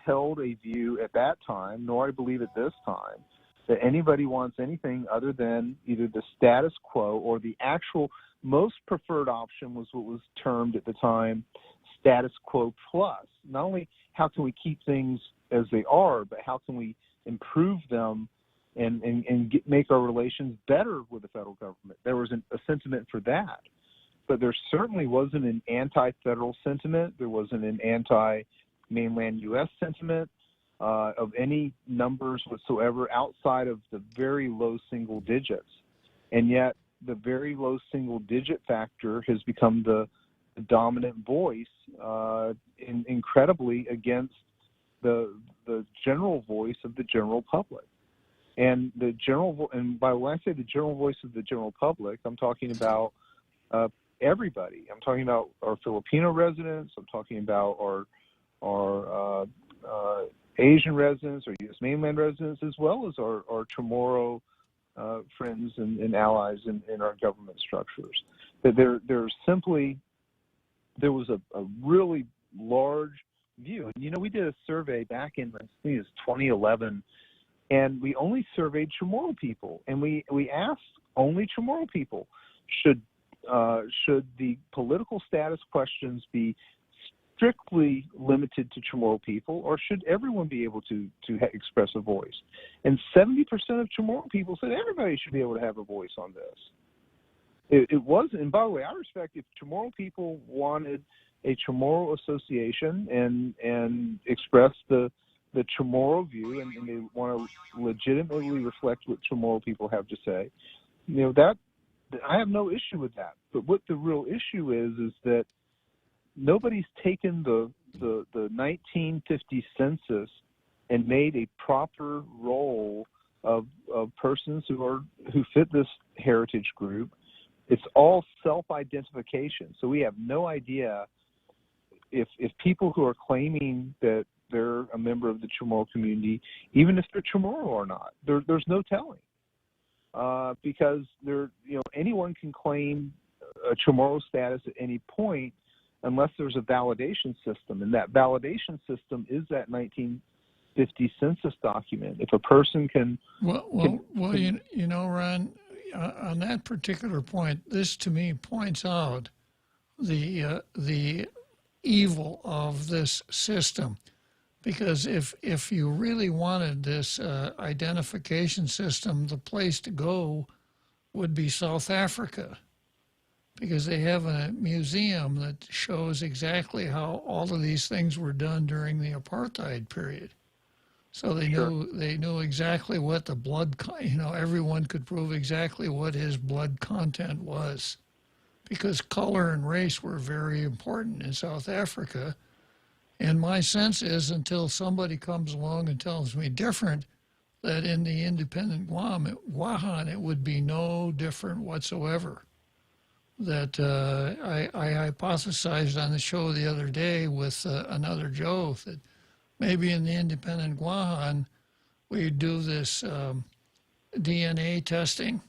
held a view at that time, nor I believe at this time, that anybody wants anything other than either the status quo or the actual most preferred option was what was termed at the time status quo plus. Not only how can we keep things as they are, but how can we improve them and make our relations better with the federal government. There was a sentiment for that. But there certainly wasn't an anti-federal sentiment. There wasn't an anti-mainland U.S. sentiment of any numbers whatsoever outside of the very low single digits. And yet the very low single digit factor has become the dominant voice incredibly against the general voice of the general public. And the general, and by when I say the general voice of the general public, I'm talking about everybody. I'm talking about our Filipino residents. I'm talking about our Asian residents, or U.S. mainland residents, as well as our Chamorro friends and allies in our government structures. That there was a really large view. And, you know, we did a survey back in, I think it was 2011, and we only surveyed Chamorro people. And we asked only Chamorro people, should the political status questions be strictly limited to Chamorro people, or should everyone be able to express a voice? And 70% of Chamorro people said everybody should be able to have a voice on this. It was, and by the way, I respect if Chamorro people wanted a Chamorro association and express the Chamorro view, and they want to legitimately reflect what Chamorro people have to say. You know, that I have no issue with that. But what the real issue is that nobody's taken the 1950 census and made a proper roll of persons who fit this heritage group. It's all self-identification. So we have no idea if people who are claiming that they're a member of the Chamorro community, even if they're Chamorro or not, there's no telling. Because anyone can claim a Chamorro status at any point unless there's a validation system, and that validation system is that 1950 census document. If a person can, you know, Ron, on that particular point, this to me points out the evil of this system, because if you really wanted this identification system, the place to go would be South Africa, because they have a museum that shows exactly how all of these things were done during the apartheid period. So they knew exactly what the blood, everyone could prove exactly what his blood content was, because color and race were very important in South Africa. And my sense is, until somebody comes along and tells me different, that in the independent Guahan, it would be no different whatsoever. That I hypothesized on the show the other day with another Joe that maybe in the independent Guahan, we do this DNA testing,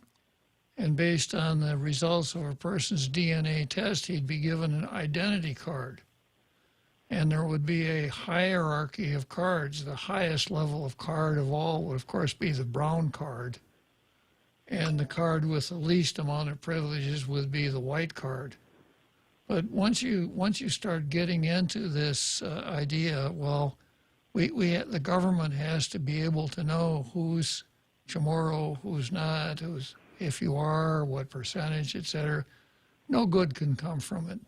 and based on the results of a person's DNA test, he'd be given an identity card. And there would be a hierarchy of cards. The highest level of card of all would, of course, be the brown card. And the card with the least amount of privileges would be the white card. But once you start getting into this idea, well, the government has to be able to know who's Chamorro, who's not, who's, if you are, what percentage, et cetera. No good can come from it.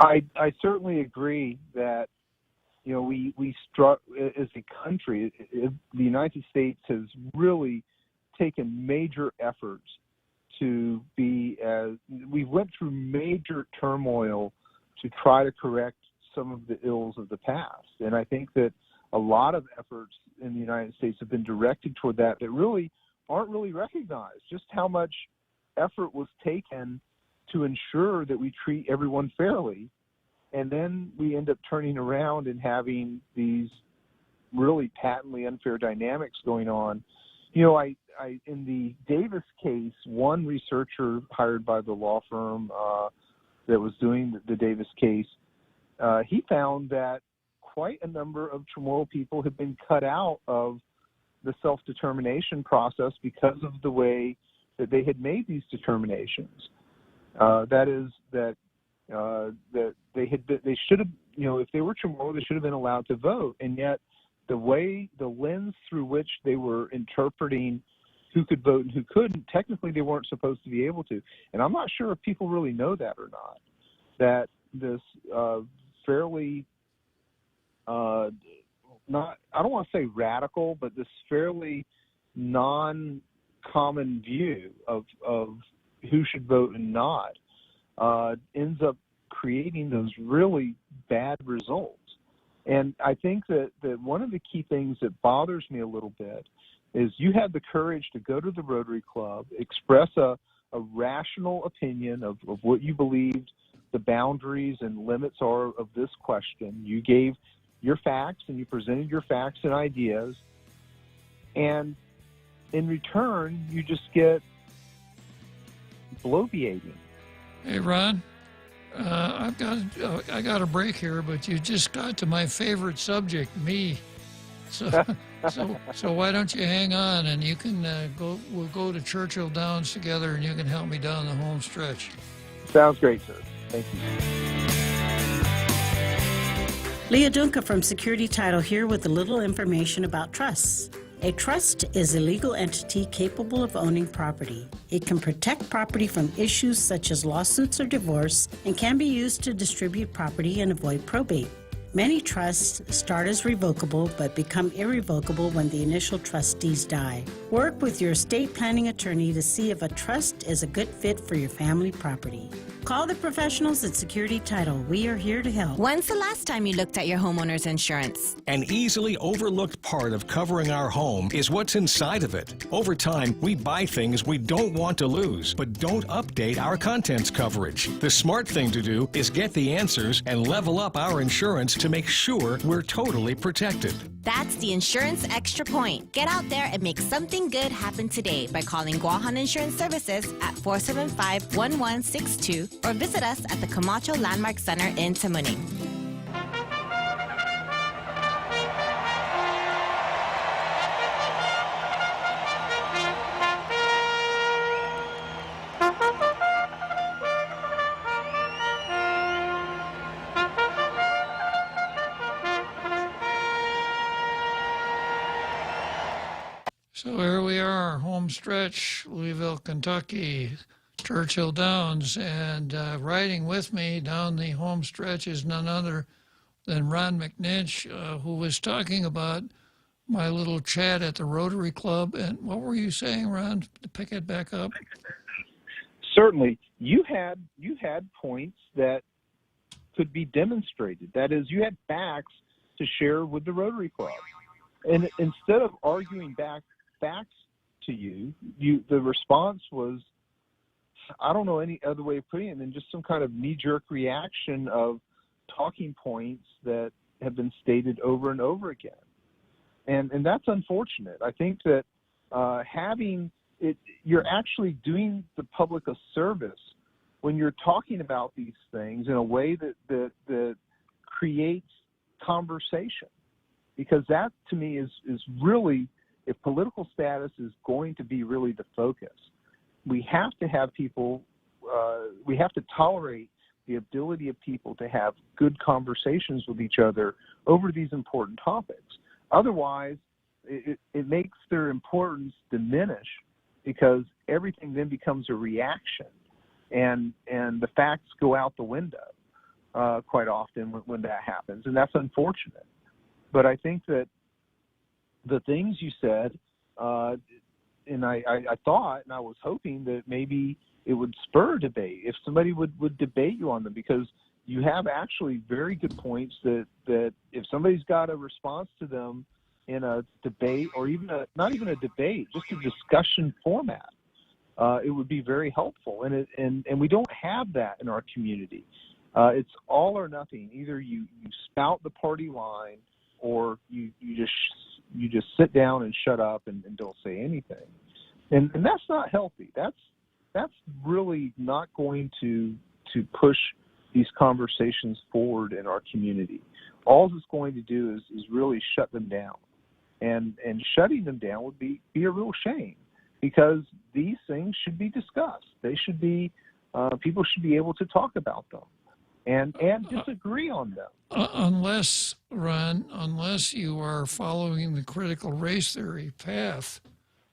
I certainly agree that, we struck as a country. The United States has really taken major efforts to be we went through major turmoil to try to correct some of the ills of the past. And I think that a lot of efforts in the United States have been directed toward that really aren't really recognized, just how much effort was taken to ensure that we treat everyone fairly. And then we end up turning around and having these really patently unfair dynamics going on. In the Davis case, one researcher hired by the law firm that was doing the Davis case, he found that quite a number of Chamorro people had been cut out of the self-determination process because of the way that they had made these determinations. That is that they should have, if they were Chamorro, they should have been allowed to vote. And yet the lens through which they were interpreting who could vote and who couldn't, technically they weren't supposed to be able to. And I'm not sure if people really know that or not, that this fairly, I don't want to say radical, but this fairly non-common view of who should vote and not ends up creating those really bad results. And I think that one of the key things that bothers me a little bit is you had the courage to go to the Rotary Club, express a rational opinion of what you believed the boundaries and limits are of this question. You gave your facts and you presented your facts and ideas. And in return, you just get bloviating. Hey, Ron, I got a break here, but you just got to my favorite subject, me. So why don't you hang on and you can we'll go to Churchill Downs together and you can help me down the home stretch. Sounds great, sir. Thank you. Leah Dunca from Security Title here with a little information about trusts. A trust is a legal entity capable of owning property. It can protect property from issues such as lawsuits or divorce and can be used to distribute property and avoid probate. Many trusts start as revocable but become irrevocable when the initial trustees die. Work with your estate planning attorney to see if a trust is a good fit for your family property. Call the professionals at Security Title. We are here to help. When's the last time you looked at your homeowner's insurance? An easily overlooked part of covering our home is what's inside of it. Over time, we buy things we don't want to lose, but don't update our contents coverage. The smart thing to do is get the answers and level up our insurance to make sure we're totally protected. That's the Insurance Extra Point. Get out there and make something good happen today by calling Guahan Insurance Services at 475-1162 or visit us at the Camacho Landmark Center in Tamuning. So here we are, home stretch, Louisville, Kentucky, Churchill Downs, and riding with me down the home stretch is none other than Ron McNinch, who was talking about my little chat at the Rotary Club. And what were you saying, Ron, to pick it back up? Certainly. You had points that could be demonstrated. That is, you had facts to share with the Rotary Club. And instead of arguing facts to you, the response was, I don't know any other way of putting it than just some kind of knee-jerk reaction of talking points that have been stated over and over again. And that's unfortunate. I think that having it, you're actually doing the public a service when you're talking about these things in a way that creates conversation. Because that, to me, is really, if political status is going to be really the focus, we have to have people, we have to tolerate the ability of people to have good conversations with each other over these important topics. Otherwise, it makes their importance diminish because everything then becomes a reaction, and the facts go out the window quite often when that happens, and that's unfortunate. But I think that the things you said, and I thought and I was hoping that maybe it would spur debate if somebody would debate you on them, because you have actually very good points that if somebody's got a response to them in a debate, or even not even a debate, just a discussion format, it would be very helpful. And we don't have that in our community. It's all or nothing. Either you spout the party line, or you just sit down and shut up and don't say anything. And that's not healthy. That's really not going to push these conversations forward in our community. All it's going to do is really shut them down. And shutting them down would be a real shame, because these things should be discussed. They should be, people should be able to talk about them and disagree on them. Unless you are following the critical race theory path,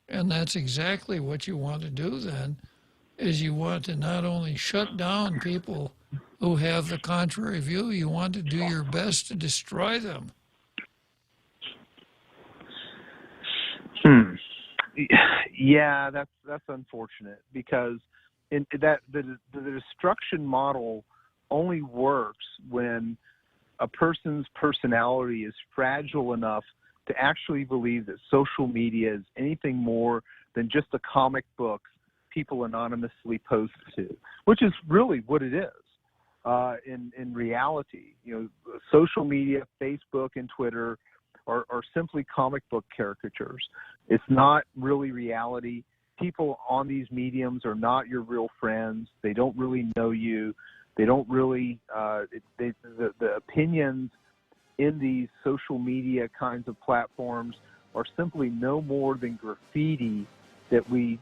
and that's exactly what you want to do then, is you want to not only shut down people who have the contrary view, you want to do your best to destroy them. Yeah, that's unfortunate, because the destruction model only works when a person's personality is fragile enough to actually believe that social media is anything more than just a comic book people anonymously post to, which is really what it is. In reality, social media, Facebook and Twitter are simply comic book caricatures. It's not really reality. People on these mediums are not your real friends. They don't really know you. They don't really, the opinions in these social media kinds of platforms are simply no more than graffiti that we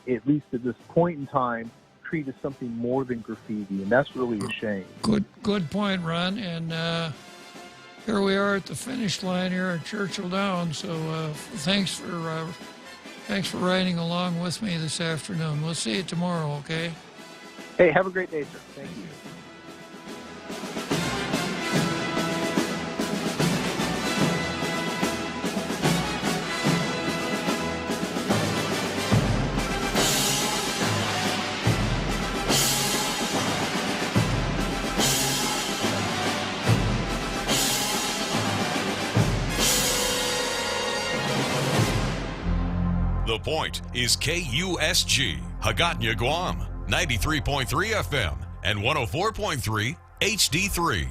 at least at this point in time, treat as something more than graffiti, and that's really a shame. Good point, Ron. And here we are at the finish line here at Churchill Downs. So thanks for riding along with me this afternoon. We'll see you tomorrow, okay? Hey, have a great day, sir. Thank you. The Point is KUSG, Hagåtña, Guam, 93.3 FM and 104.3 HD3.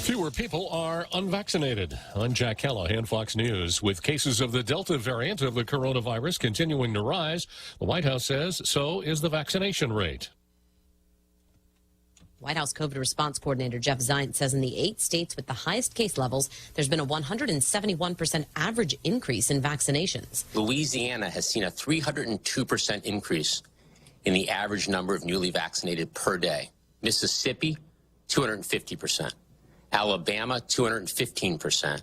Fewer people are unvaccinated. I'm Jack Callahan, Fox News. With cases of the Delta variant of the coronavirus continuing to rise, the White House says so is the vaccination rate. White House COVID response coordinator Jeff Zients says in the 8 states with the highest case levels, there's been a 171% average increase in vaccinations. Louisiana has seen a 302% increase in the average number of newly vaccinated per day. Mississippi, 250%. Alabama, 215%.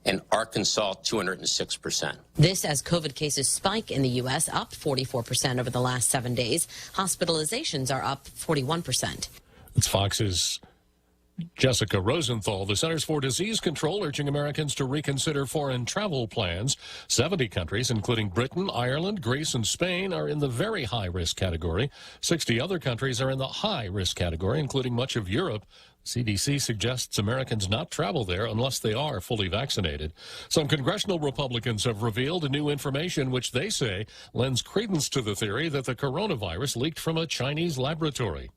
And Arkansas, 206%. This as COVID cases spike in the U.S., up 44% over the last 7 days. Hospitalizations are up 41%. It's Fox's Jessica Rosenthal. The Centers for Disease Control urging Americans to reconsider foreign travel plans. 70 countries, including Britain, Ireland, Greece, and Spain, are in the very high-risk category. 60 other countries are in the high-risk category, including much of Europe. CDC suggests Americans not travel there unless they are fully vaccinated. Some congressional Republicans have revealed new information which they say lends credence to the theory that the coronavirus leaked from a Chinese laboratory.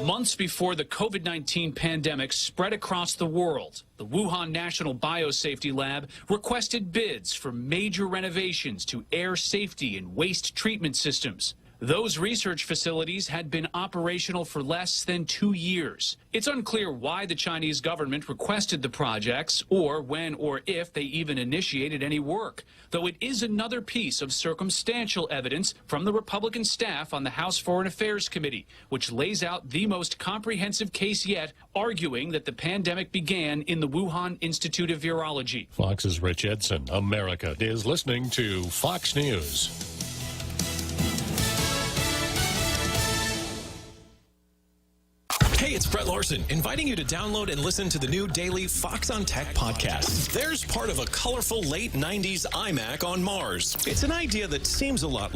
Months before the COVID-19 pandemic spread across the world, the Wuhan National Biosafety Lab requested bids for major renovations to air safety and waste treatment systems. Those research facilities had been operational for less than 2 years. It's unclear why the Chinese government requested the projects or when or if they even initiated any work, though it is another piece of circumstantial evidence from the Republican staff on the House Foreign Affairs Committee, which lays out the most comprehensive case yet, arguing that the pandemic began in the Wuhan Institute of Virology. Fox's Rich Edson. America is listening to Fox News. Hey, it's Brett Larson, inviting you to download and listen to the new daily Fox on Tech podcast. There's part of a colorful late 90s iMac on Mars. It's an idea that seems a lot like